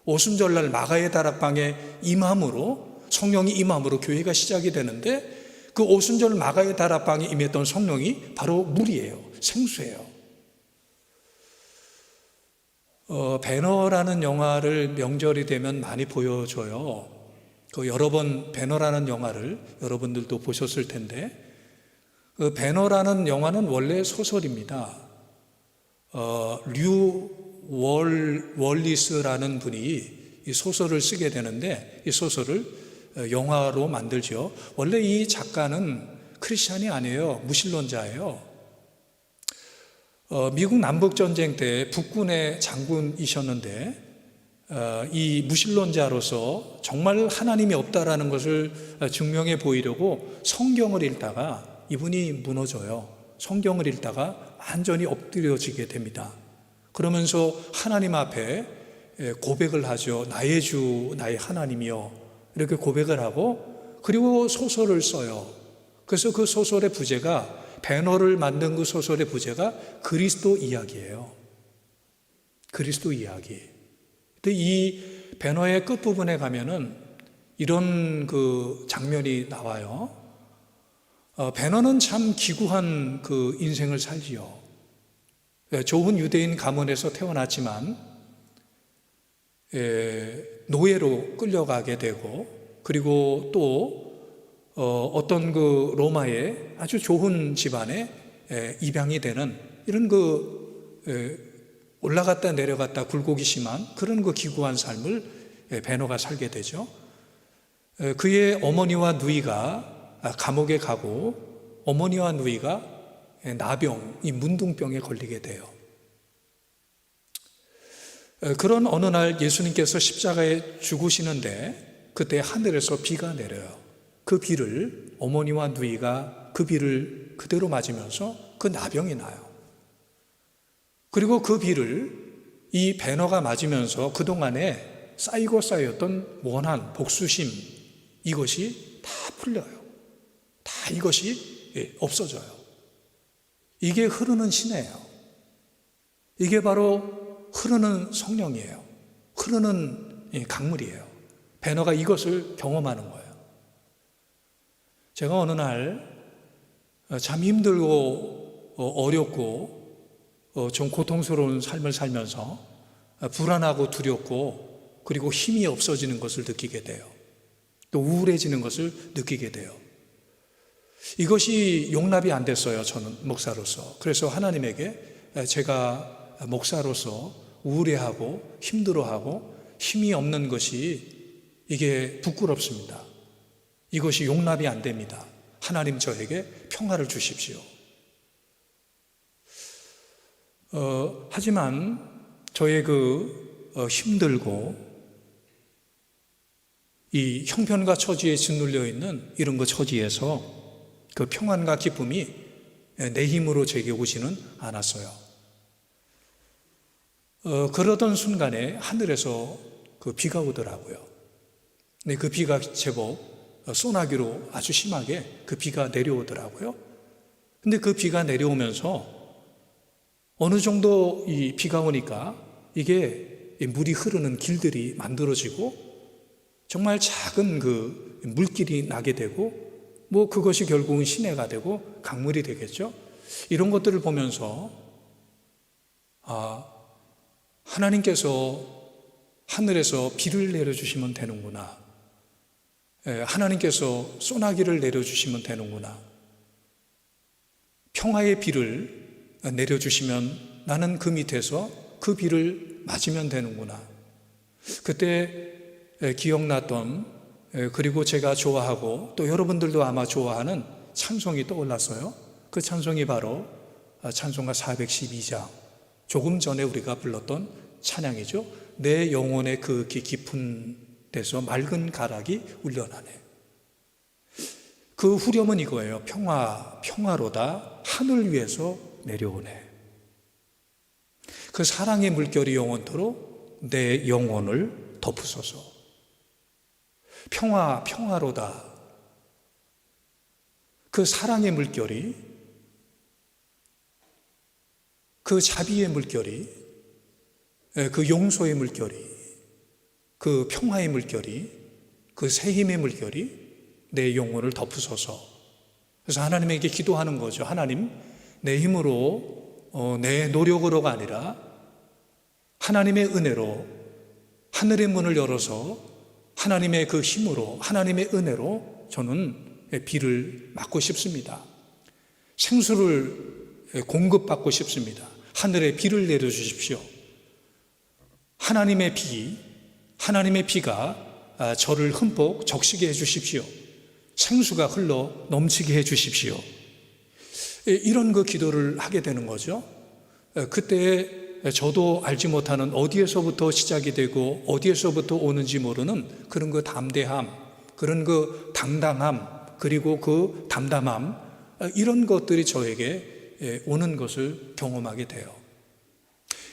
오순절날 마가의 다락방에 임함으로, 성령이 임함으로 교회가 시작이 되는데 그 오순절 마가의 다락방에 임했던 성령이 바로 물이에요. 생수예요. 배너라는 영화를 명절이 되면 많이 보여줘요. 그 여러 번 배너라는 영화를 여러분들도 보셨을 텐데, 그 배너라는 영화는 원래 소설입니다. 류 월리스라는 분이 이 소설을 쓰게 되는데 이 소설을 영화로 만들죠. 원래 이 작가는 크리스찬이 아니에요. 무신론자예요. 미국 남북전쟁 때 북군의 장군이셨는데 이 무신론자로서 정말 하나님이 없다라는 것을 증명해 보이려고 성경을 읽다가 이분이 무너져요. 성경을 읽다가 완전히 엎드려지게 됩니다. 그러면서 하나님 앞에 고백을 하죠. 나의 주, 나의 하나님이여. 이렇게 고백을 하고, 그리고 소설을 써요. 그래서 그 소설의 부제가, 배너를 만든 그 소설의 부제가 그리스도 이야기예요. 그리스도 이야기. 근데 이 배너의 끝부분에 가면은 이런 그 장면이 나와요. 배너는 참 기구한 그 인생을 살지요. 좋은 유대인 가문에서 태어났지만 노예로 끌려가게 되고, 그리고 또 어떤 그 로마의 아주 좋은 집안에 입양이 되는 이런 올라갔다 내려갔다 굴곡이 심한 그런 그 기구한 삶을 베너가 살게 되죠. 그의 어머니와 누이가 감옥에 가고, 어머니와 누이가 나병, 이 문둥병에 걸리게 돼요. 그런 어느 날 예수님께서 십자가에 죽으시는데 그때 하늘에서 비가 내려요. 그 비를 어머니와 누이가 그 비를 그대로 맞으면서 그 나병이 나요. 그리고 그 비를 이 베너가 맞으면서 그동안에 쌓이고 쌓였던 원한, 복수심, 이것이 다 풀려요. 다 이것이 없어져요. 이게 흐르는 시내예요. 이게 바로 흐르는 성령이에요. 흐르는 강물이에요. 베너가 이것을 경험하는 거예요. 제가 어느 날 참 힘들고 어렵고 좀 고통스러운 삶을 살면서 불안하고 두렵고 그리고 힘이 없어지는 것을 느끼게 돼요. 또 우울해지는 것을 느끼게 돼요. 이것이 용납이 안 됐어요. 저는 목사로서. 그래서 하나님에게 제가 목사로서 우울해하고 힘들어하고 힘이 없는 것이 이게 부끄럽습니다. 이것이 용납이 안 됩니다. 하나님 저에게 평화를 주십시오. 하지만 저의 힘들고 이 형편과 처지에 짓눌려 있는 이런 그 처지에서 그 평안과 기쁨이 내 힘으로 제게 오지는 않았어요. 그러던 순간에 하늘에서 그 비가 오더라고요. 근데 그 비가 제법 소나기로 아주 심하게 그 비가 내려오더라고요. 근데 그 비가 내려오면서 어느 정도 이 비가 오니까 이게 물이 흐르는 길들이 만들어지고 정말 작은 그 물길이 나게 되고 뭐 그것이 결국은 시내가 되고 강물이 되겠죠. 이런 것들을 보면서 하나님께서 하늘에서 비를 내려주시면 되는구나. 하나님께서 소나기를 내려주시면 되는구나. 평화의 비를 내려주시면 나는 그 밑에서 그 비를 맞으면 되는구나. 그때 기억났던, 그리고 제가 좋아하고 또 여러분들도 아마 좋아하는 찬송이 떠올랐어요. 그 찬송이 바로 찬송가 412장, 조금 전에 우리가 불렀던 찬양이죠. 내 영혼의 그 깊은 데서 맑은 가락이 울려나네. 그 후렴은 이거예요. 평화로다 하늘 위에서 내려오네. 그 사랑의 물결이 영원토록 내 영혼을 덮으소서. 평화로다. 그 사랑의 물결이, 그 자비의 물결이, 그 용서의 물결이, 그 평화의 물결이, 그 새 힘의 물결이 내 영혼을 덮으소서. 그래서 하나님에게 기도하는 거죠. 하나님, 내 힘으로 내 노력으로가 아니라 하나님의 은혜로 하늘의 문을 열어서 하나님의 그 힘으로, 하나님의 은혜로 저는 비를 맞고 싶습니다. 생수를 공급받고 싶습니다. 하늘에 비를 내려주십시오. 하나님의 비가 저를 흠뻑 적시게 해주십시오. 생수가 흘러 넘치게 해주십시오. 이런 그 기도를 하게 되는 거죠. 그때 저도 알지 못하는 어디에서부터 시작이 되고 어디에서부터 오는지 모르는 그런 그 담대함, 그런 그 당당함, 그리고 그 담담함, 이런 것들이 저에게 오는 것을 경험하게 돼요.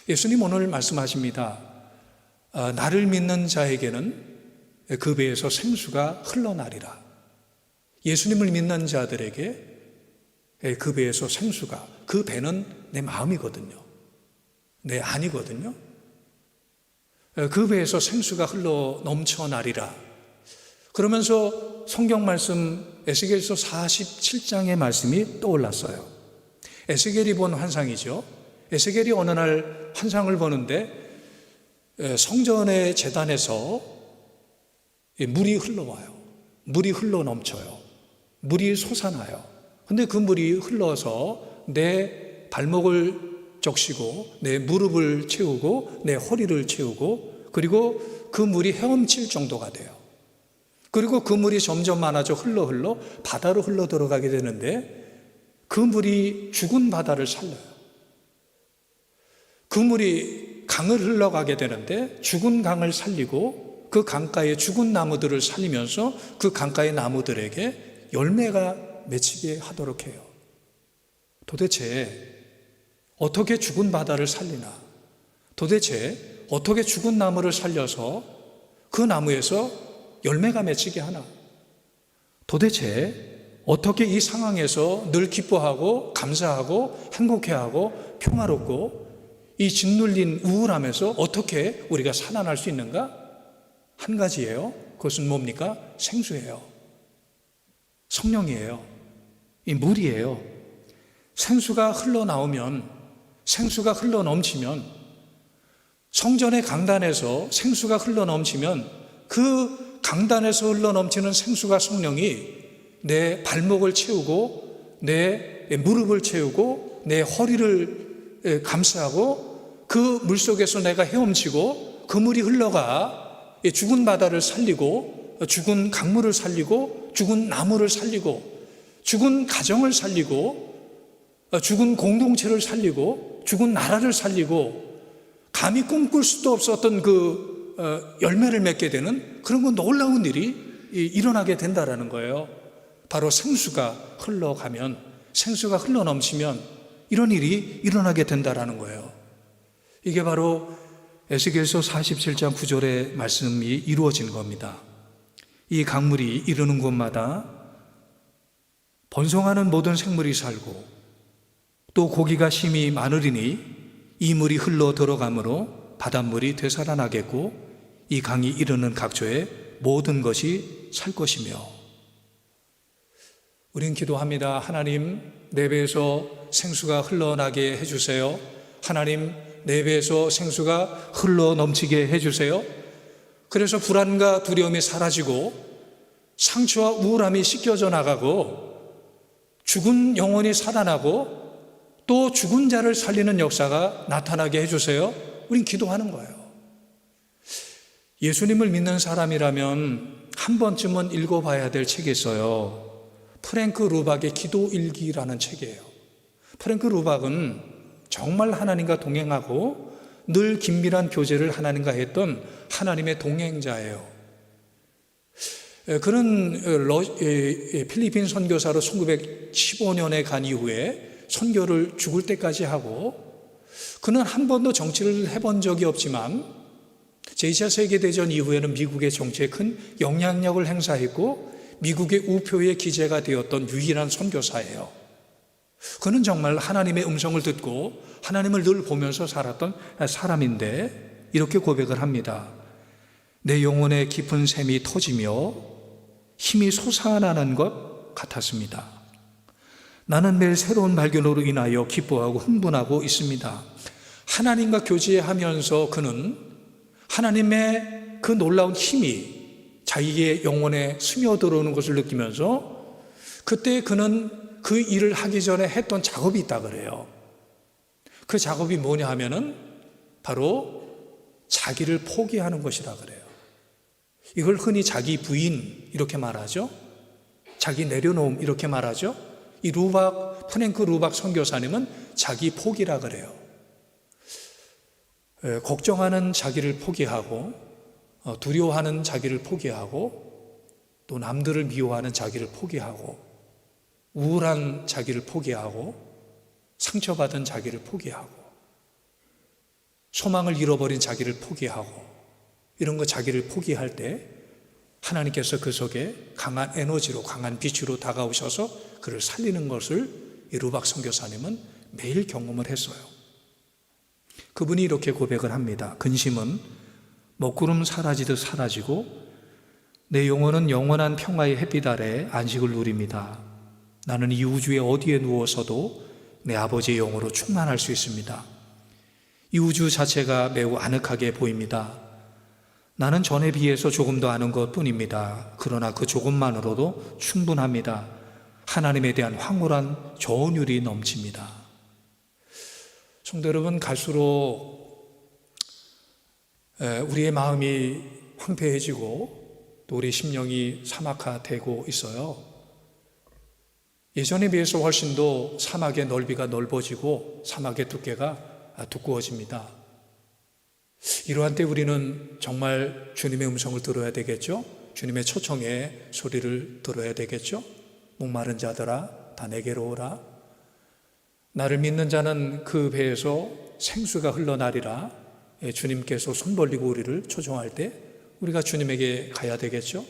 예수님 오늘 말씀하십니다. 나를 믿는 자에게는 그 배에서 생수가 흘러나리라. 예수님을 믿는 자들에게 그 배에서 생수가, 그 배는 내 마음이거든요. 내 안이거든요. 그 배에서 생수가 흘러 넘쳐나리라. 그러면서 성경 말씀 에스겔서 47장의 말씀이 떠올랐어요. 에스겔이 본 환상이죠. 에스겔이 어느 날 환상을 보는데 성전의 제단에서 물이 흘러와요. 물이 흘러 넘쳐요. 물이 솟아나요. 근데 그 물이 흘러서 내 발목을 적시고 내 무릎을 채우고 내 허리를 채우고 그리고 그 물이 헤엄칠 정도가 돼요. 그리고 그 물이 점점 많아져 흘러 바다로 흘러 들어가게 되는데 그 물이 죽은 바다를 살려요. 그 물이 강을 흘러가게 되는데 죽은 강을 살리고 그 강가의 죽은 나무들을 살리면서 그 강가의 나무들에게 열매가 맺히게 하도록 해요. 도대체 어떻게 죽은 바다를 살리나? 도대체 어떻게 죽은 나무를 살려서 그 나무에서 열매가 맺히게 하나? 도대체 어떻게 이 상황에서 늘 기뻐하고 감사하고 행복해하고 평화롭고 이 짓눌린 우울함에서 어떻게 우리가 살아날 수 있는가? 한 가지예요. 그것은 뭡니까? 생수예요. 성령이에요. 이 물이에요. 생수가 흘러나오면, 생수가 흘러넘치면, 성전의 강단에서 생수가 흘러넘치면 그 강단에서 흘러넘치는 생수가 성령이 내 발목을 채우고 내 무릎을 채우고 내 허리를 감싸고 그 물속에서 내가 헤엄치고 그 물이 흘러가 죽은 바다를 살리고 죽은 강물을 살리고 죽은 나무를 살리고 죽은 가정을 살리고 죽은 공동체를 살리고 죽은 나라를 살리고 감히 꿈꿀 수도 없었던 그 열매를 맺게 되는 그런 건 놀라운 일이 일어나게 된다라는 거예요. 바로 생수가 흘러가면, 생수가 흘러넘치면 이런 일이 일어나게 된다라는 거예요. 이게 바로 에스겔서 47장 9절의 말씀이 이루어진 겁니다. 이 강물이 이르는 곳마다 번성하는 모든 생물이 살고 또 고기가 심히 많으리니 이 물이 흘러 들어가므로 바닷물이 되살아나겠고 이 강이 이르는 각처에 모든 것이 살 것이며. 우린 기도합니다. 하나님, 내 배에서 생수가 흘러나게 해주세요. 하나님, 내 배에서 생수가 흘러 넘치게 해주세요. 그래서 불안과 두려움이 사라지고 상처와 우울함이 씻겨져 나가고 죽은 영혼이 살아나고 또 죽은 자를 살리는 역사가 나타나게 해주세요. 우린 기도하는 거예요. 예수님을 믿는 사람이라면 한 번쯤은 읽어봐야 될 책이 있어요. 프랭크 루박의 기도일기라는 책이에요. 프랭크 루박은 정말 하나님과 동행하고 늘 긴밀한 교제를 하나님과 했던 하나님의 동행자예요. 그는 필리핀 선교사로 1915년에 간 이후에 선교를 죽을 때까지 하고 그는 한 번도 정치를 해본 적이 없지만 제2차 세계대전 이후에는 미국의 정치에 큰 영향력을 행사했고 미국의 우표의 기재가 되었던 유일한 선교사예요. 그는 정말 하나님의 음성을 듣고 하나님을 늘 보면서 살았던 사람인데 이렇게 고백을 합니다. 내 영혼에 깊은 샘이 터지며 힘이 솟아나는 것 같았습니다. 나는 매일 새로운 발견으로 인하여 기뻐하고 흥분하고 있습니다. 하나님과 교제하면서 그는 하나님의 그 놀라운 힘이 자기의 영혼에 스며들어오는 것을 느끼면서 그때 그는 그 일을 하기 전에 했던 작업이 있다 그래요. 그 작업이 뭐냐 하면은 바로 자기를 포기하는 것이라 그래요. 이걸 흔히 자기 부인 이렇게 말하죠. 자기 내려놓음 이렇게 말하죠. 이 프랭크 루박 선교사님은 자기 포기라 그래요. 걱정하는 자기를 포기하고 두려워하는 자기를 포기하고 또 남들을 미워하는 자기를 포기하고 우울한 자기를 포기하고 상처받은 자기를 포기하고 소망을 잃어버린 자기를 포기하고 이런 거 자기를 포기할 때 하나님께서 그 속에 강한 에너지로 강한 빛으로 다가오셔서 그를 살리는 것을 이 루박 선교사님은 매일 경험을 했어요. 그분이 이렇게 고백을 합니다. 근심은 먹구름 사라지듯 사라지고 내 영혼은 영원한 평화의 햇빛 아래 안식을 누립니다. 나는 이 우주의 어디에 누워서도 내 아버지의 영으로 충만할 수 있습니다. 이 우주 자체가 매우 아늑하게 보입니다. 나는 전에 비해서 조금 더 아는 것 뿐입니다. 그러나 그 조금만으로도 충분합니다. 하나님에 대한 황홀한 저언율이 넘칩니다. 성도 여러분, 갈수록 우리의 마음이 황폐해지고 또 우리 심령이 사막화되고 있어요. 예전에 비해서 훨씬 더 사막의 넓이가 넓어지고 사막의 두께가 두꺼워집니다. 이러한 때 우리는 정말 주님의 음성을 들어야 되겠죠? 주님의 초청의 소리를 들어야 되겠죠? 목마른 자들아 다 내게로 오라. 나를 믿는 자는 그 배에서 생수가 흘러나리라. 주님께서 손 벌리고 우리를 초청할 때 우리가 주님에게 가야 되겠죠?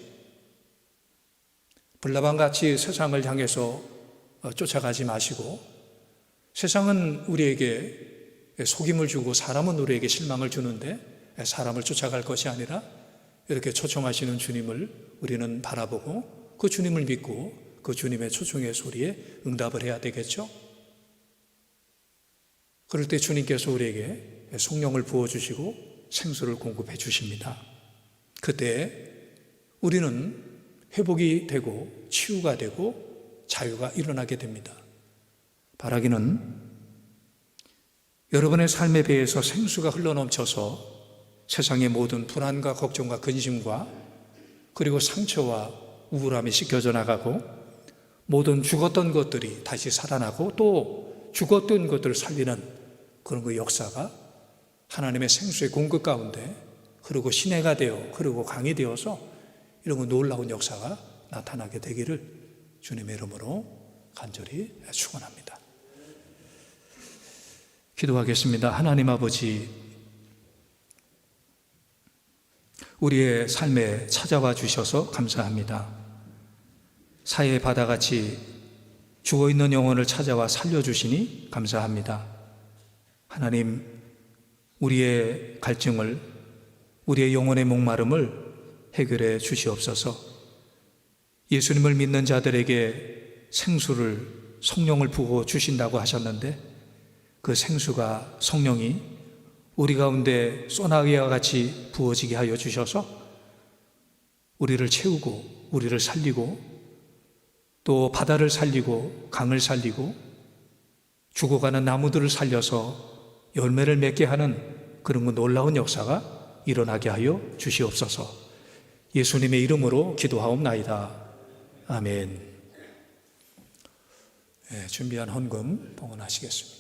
불나방같이 세상을 향해서 쫓아가지 마시고, 세상은 우리에게 속임을 주고 사람은 우리에게 실망을 주는데 사람을 쫓아갈 것이 아니라 이렇게 초청하시는 주님을 우리는 바라보고 그 주님을 믿고 그 주님의 초청의 소리에 응답을 해야 되겠죠? 그럴 때 주님께서 우리에게 성령을 부어주시고 생수를 공급해 주십니다. 그때 우리는 회복이 되고 치유가 되고 자유가 일어나게 됩니다. 바라기는 여러분의 삶에 대해서 생수가 흘러넘쳐서 세상의 모든 불안과 걱정과 근심과 그리고 상처와 우울함이 씻겨져 나가고 모든 죽었던 것들이 다시 살아나고 또 죽었던 것들을 살리는 그런 그 역사가 하나님의 생수의 공급 가운데 흐르고 시내가 되어 흐르고 강이 되어서 이런 그 놀라운 역사가 나타나게 되기를 주님의 이름으로 간절히 축원합니다. 기도하겠습니다. 하나님 아버지, 우리의 삶에 찾아와 주셔서 감사합니다. 사해의 바다같이 죽어있는 영혼을 찾아와 살려주시니 감사합니다. 하나님, 우리의 갈증을, 우리의 영혼의 목마름을 해결해 주시옵소서. 예수님을 믿는 자들에게 생수를, 성령을 부어 주신다고 하셨는데 그 생수가, 성령이 우리 가운데 소나기와 같이 부어지게 하여 주셔서 우리를 채우고 우리를 살리고 또 바다를 살리고 강을 살리고 죽어가는 나무들을 살려서 열매를 맺게 하는 그런 놀라운 역사가 일어나게 하여 주시옵소서. 예수님의 이름으로 기도하옵나이다. 아멘. 준비한 헌금 봉헌하시겠습니다.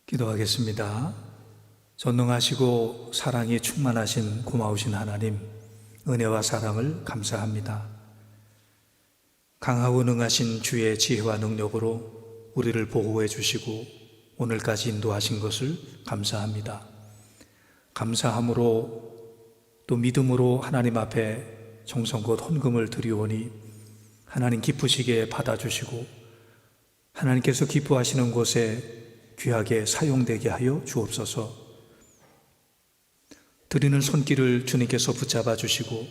기도하겠습니다. 전능하시고 사랑이 충만하신 고마우신 하나님, 은혜와 사랑을 감사합니다. 강하고 능하신 주의 지혜와 능력으로 우리를 보호해 주시고 오늘까지 인도하신 것을 감사합니다. 감사함으로 또 믿음으로 하나님 앞에 정성껏 헌금을 드리오니 하나님 기쁘시게 받아주시고 하나님께서 기뻐하시는 곳에 귀하게 사용되게 하여 주옵소서. 드리는 손길을 주님께서 붙잡아 주시고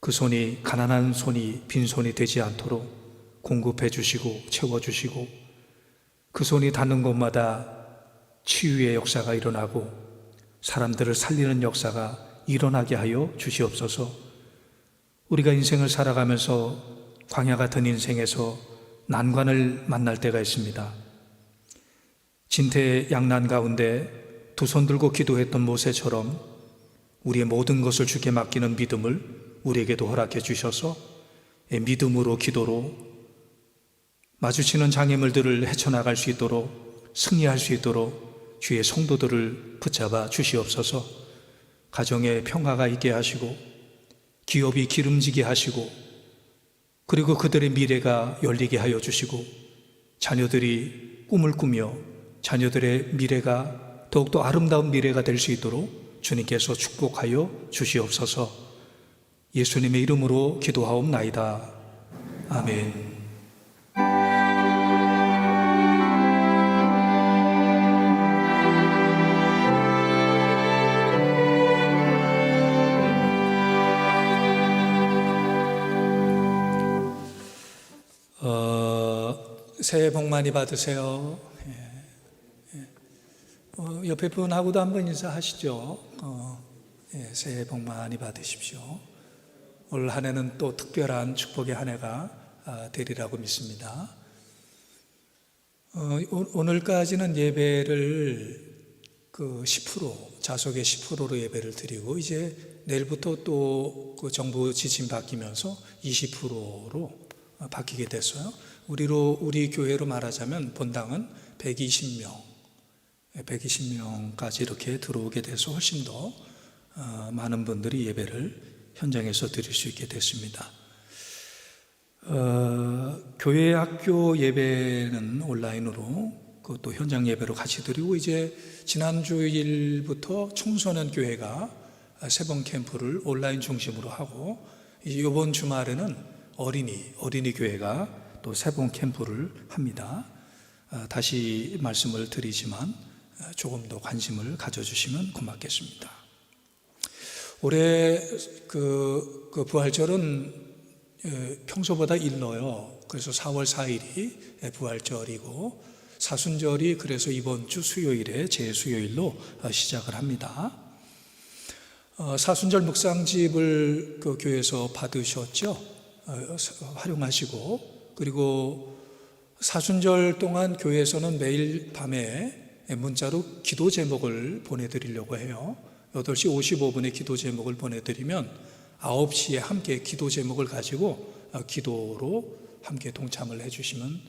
그 손이 가난한 손이 빈손이 되지 않도록 공급해 주시고 채워 주시고 그 손이 닿는 곳마다 치유의 역사가 일어나고 사람들을 살리는 역사가 일어나게 하여 주시옵소서. 우리가 인생을 살아가면서 광야 같은 인생에서 난관을 만날 때가 있습니다. 진퇴양난 가운데 두 손 들고 기도했던 모세처럼 우리의 모든 것을 주께 맡기는 믿음을 우리에게도 허락해 주셔서 믿음으로 기도로 마주치는 장애물들을 헤쳐나갈 수 있도록 승리할 수 있도록 주의 성도들을 붙잡아 주시옵소서. 가정에 평화가 있게 하시고 기업이 기름지게 하시고 그리고 그들의 미래가 열리게 하여 주시고 자녀들이 꿈을 꾸며 자녀들의 미래가 더욱더 아름다운 미래가 될 수 있도록 주님께서 축복하여 주시옵소서. 예수님의 이름으로 기도하옵나이다. 아멘. 새해 복 많이 받으세요. 옆에 분하고도 한번 인사하시죠. 새해 복 많이 받으십시오. 올 한 해는 또 특별한 축복의 한 해가 되리라고 믿습니다. 오늘까지는 예배를 10% 자석의 10%로 예배를 드리고 이제 내일부터 또 그 정부 지침 바뀌면서 20%로 바뀌게 됐어요. 우리 교회로 말하자면 본당은 120명까지 이렇게 들어오게 돼서 훨씬 더 많은 분들이 예배를 현장에서 드릴 수 있게 됐습니다. 교회 학교 예배는 온라인으로 그것도 현장 예배로 같이 드리고 이제 지난주일부터 청소년 교회가 세 번 캠프를 온라인 중심으로 하고 이번 주말에는 어린이 교회가 또 세 번 캠프를 합니다. 다시 말씀을 드리지만 조금 더 관심을 가져주시면 고맙겠습니다. 올해 그 부활절은 평소보다 일러요. 그래서 4월 4일이 부활절이고 사순절이 그래서 이번 주 수요일에 제수요일로 시작을 합니다. 사순절 묵상집을 그 교회에서 받으셨죠? 활용하시고 그리고 사순절 동안 교회에서는 매일 밤에 문자로 기도 제목을 보내드리려고 해요. 8시 55분에 기도 제목을 보내드리면 9시에 함께 기도 제목을 가지고 기도로 함께 동참을 해주시면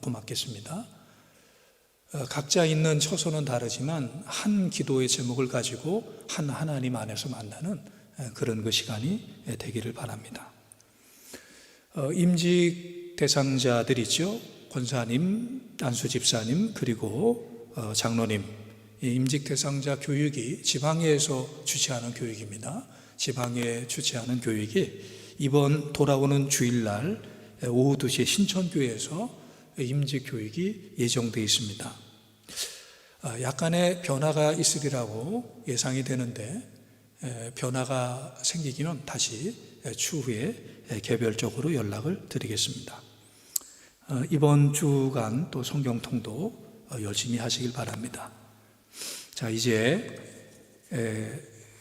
고맙겠습니다. 각자 있는 처소는 다르지만 한 기도의 제목을 가지고 한 하나님 안에서 만나는 그런 그 시간이 되기를 바랍니다. 임직 대상자들이죠. 권사님, 안수 집사님, 그리고 장로님. 임직 대상자 교육이 지방에서 주최하는 교육입니다. 지방에 주최하는 교육이 이번 돌아오는 주일날 오후 2시에 신천교회에서 임직 교육이 예정되어 있습니다. 약간의 변화가 있으리라고 예상이 되는데 변화가 생기면 다시 추후에 개별적으로 연락을 드리겠습니다. 이번 주간 또 성경통도 열심히 하시길 바랍니다. 자, 이제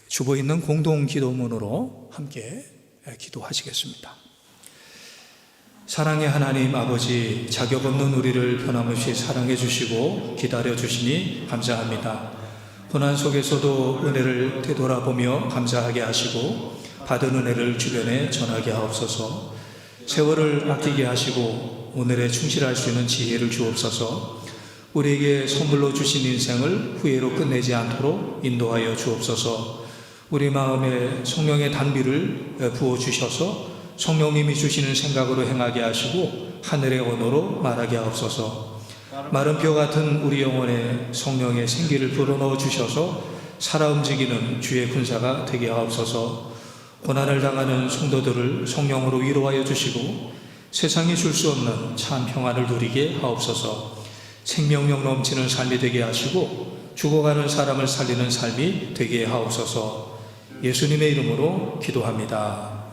주보 있는 공동 기도문으로 함께 기도하시겠습니다. 사랑의 하나님 아버지, 자격 없는 우리를 변함없이 사랑해 주시고 기다려 주시니 감사합니다. 고난 속에서도 은혜를 되돌아보며 감사하게 하시고 받은 은혜를 주변에 전하게 하옵소서. 세월을 아끼게 하시고 오늘에 충실할 수 있는 지혜를 주옵소서. 우리에게 선물로 주신 인생을 후회로 끝내지 않도록 인도하여 주옵소서. 우리 마음에 성령의 단비를 부어주셔서 성령님이 주시는 생각으로 행하게 하시고 하늘의 언어로 말하게 하옵소서. 마른 뼈 같은 우리 영혼에 성령의 생기를 불어넣어 주셔서 살아 움직이는 주의 군사가 되게 하옵소서. 고난을 당하는 성도들을 성령으로 위로하여 주시고 세상이 줄 수 없는 참 평안을 누리게 하옵소서. 생명력 넘치는 삶이 되게 하시고 죽어가는 사람을 살리는 삶이 되게 하옵소서. 예수님의 이름으로 기도합니다.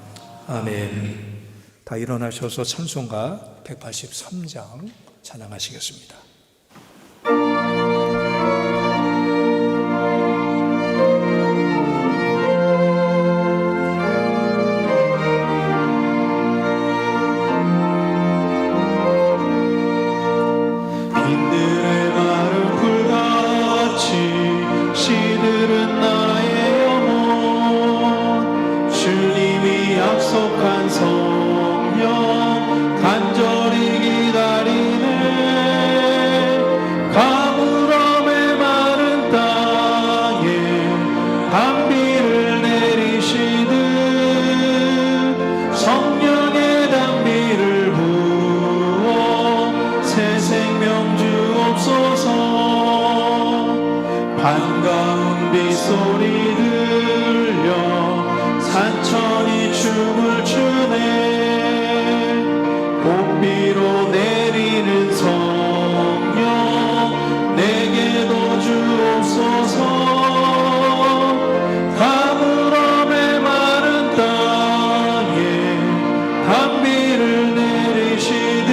아멘. 다 일어나셔서 찬송가 183장 찬양하시겠습니다. 빈들의 마른 풀같이 시들은 나의 영혼 주님이 약속한 성령 간절히 기다리네. 가물음에 마른 땅에 단비를 내리시듯 성령의 단비를 부어 새 생명 주옵소서. 반가운 빗소리 들려 산천이 춤을 추네. 봄비로 내리는 성령 내게도 주옵소서. 가물음에 마른 땅에 단비를 내리시듯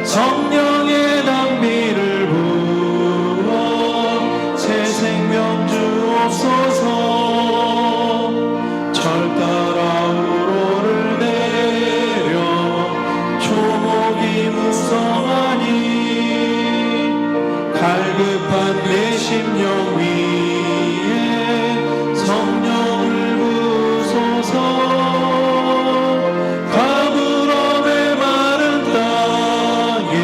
성령의 단비를 부어 새 생명 주옵소서. 절 따라 우로를 내려 초목이 무성하니 갈급한 내 심령 위에 성령을 부소서. 가물음에 마른 땅에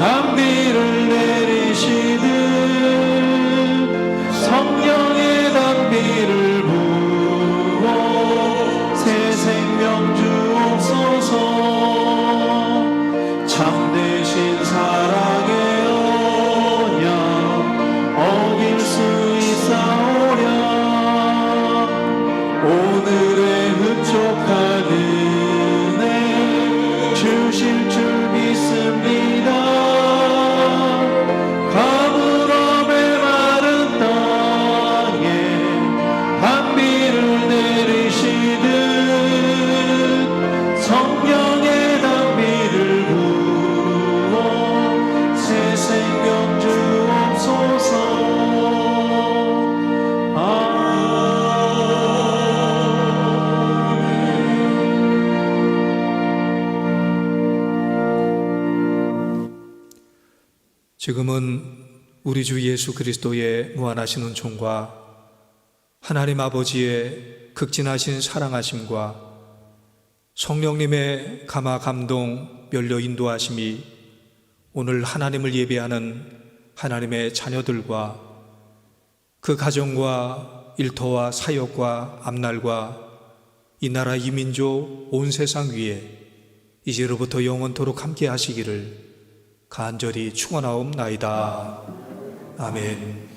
단비를 내리시듯 성령의 단비를 부어 새 생명 주옵소서. 참되신 사랑의 언약 어길 수 있사오랴. 오늘의 흡족한 은혜 주실 줄 믿습니다. 가물음에 마른 땅에 단비를 내리시듯 성령의 단비를 부어 새 생명 주옵소서. 지금은 우리 주 예수 그리스도의 무한하신 은총과 하나님 아버지의 극진하신 사랑하심과 성령님의 감화 감동 면려 인도하심이 오늘 하나님을 예배하는 하나님의 자녀들과 그 가정과 일터와 사역과 앞날과 이 나라 이 민족 온 세상 위에 이제로부터 영원토록 함께 하시기를 간절히 축원하옵나이다. 아멘.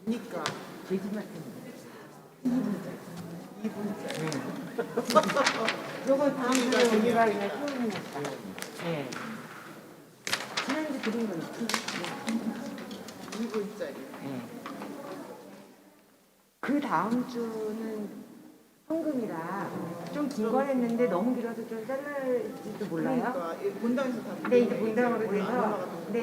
그러니까 요거 다음 주에 우리가 그냥 키우니까. 예. 지난주 드린 거 있지? 2분짜리. 예. 그 다음 주는 현금이라 좀 긴 걸 했는데 너무 길어서 좀 잘랄지도 몰라요. 그러니까 본당에서 다 네, 이제 본당으로 돼서 네.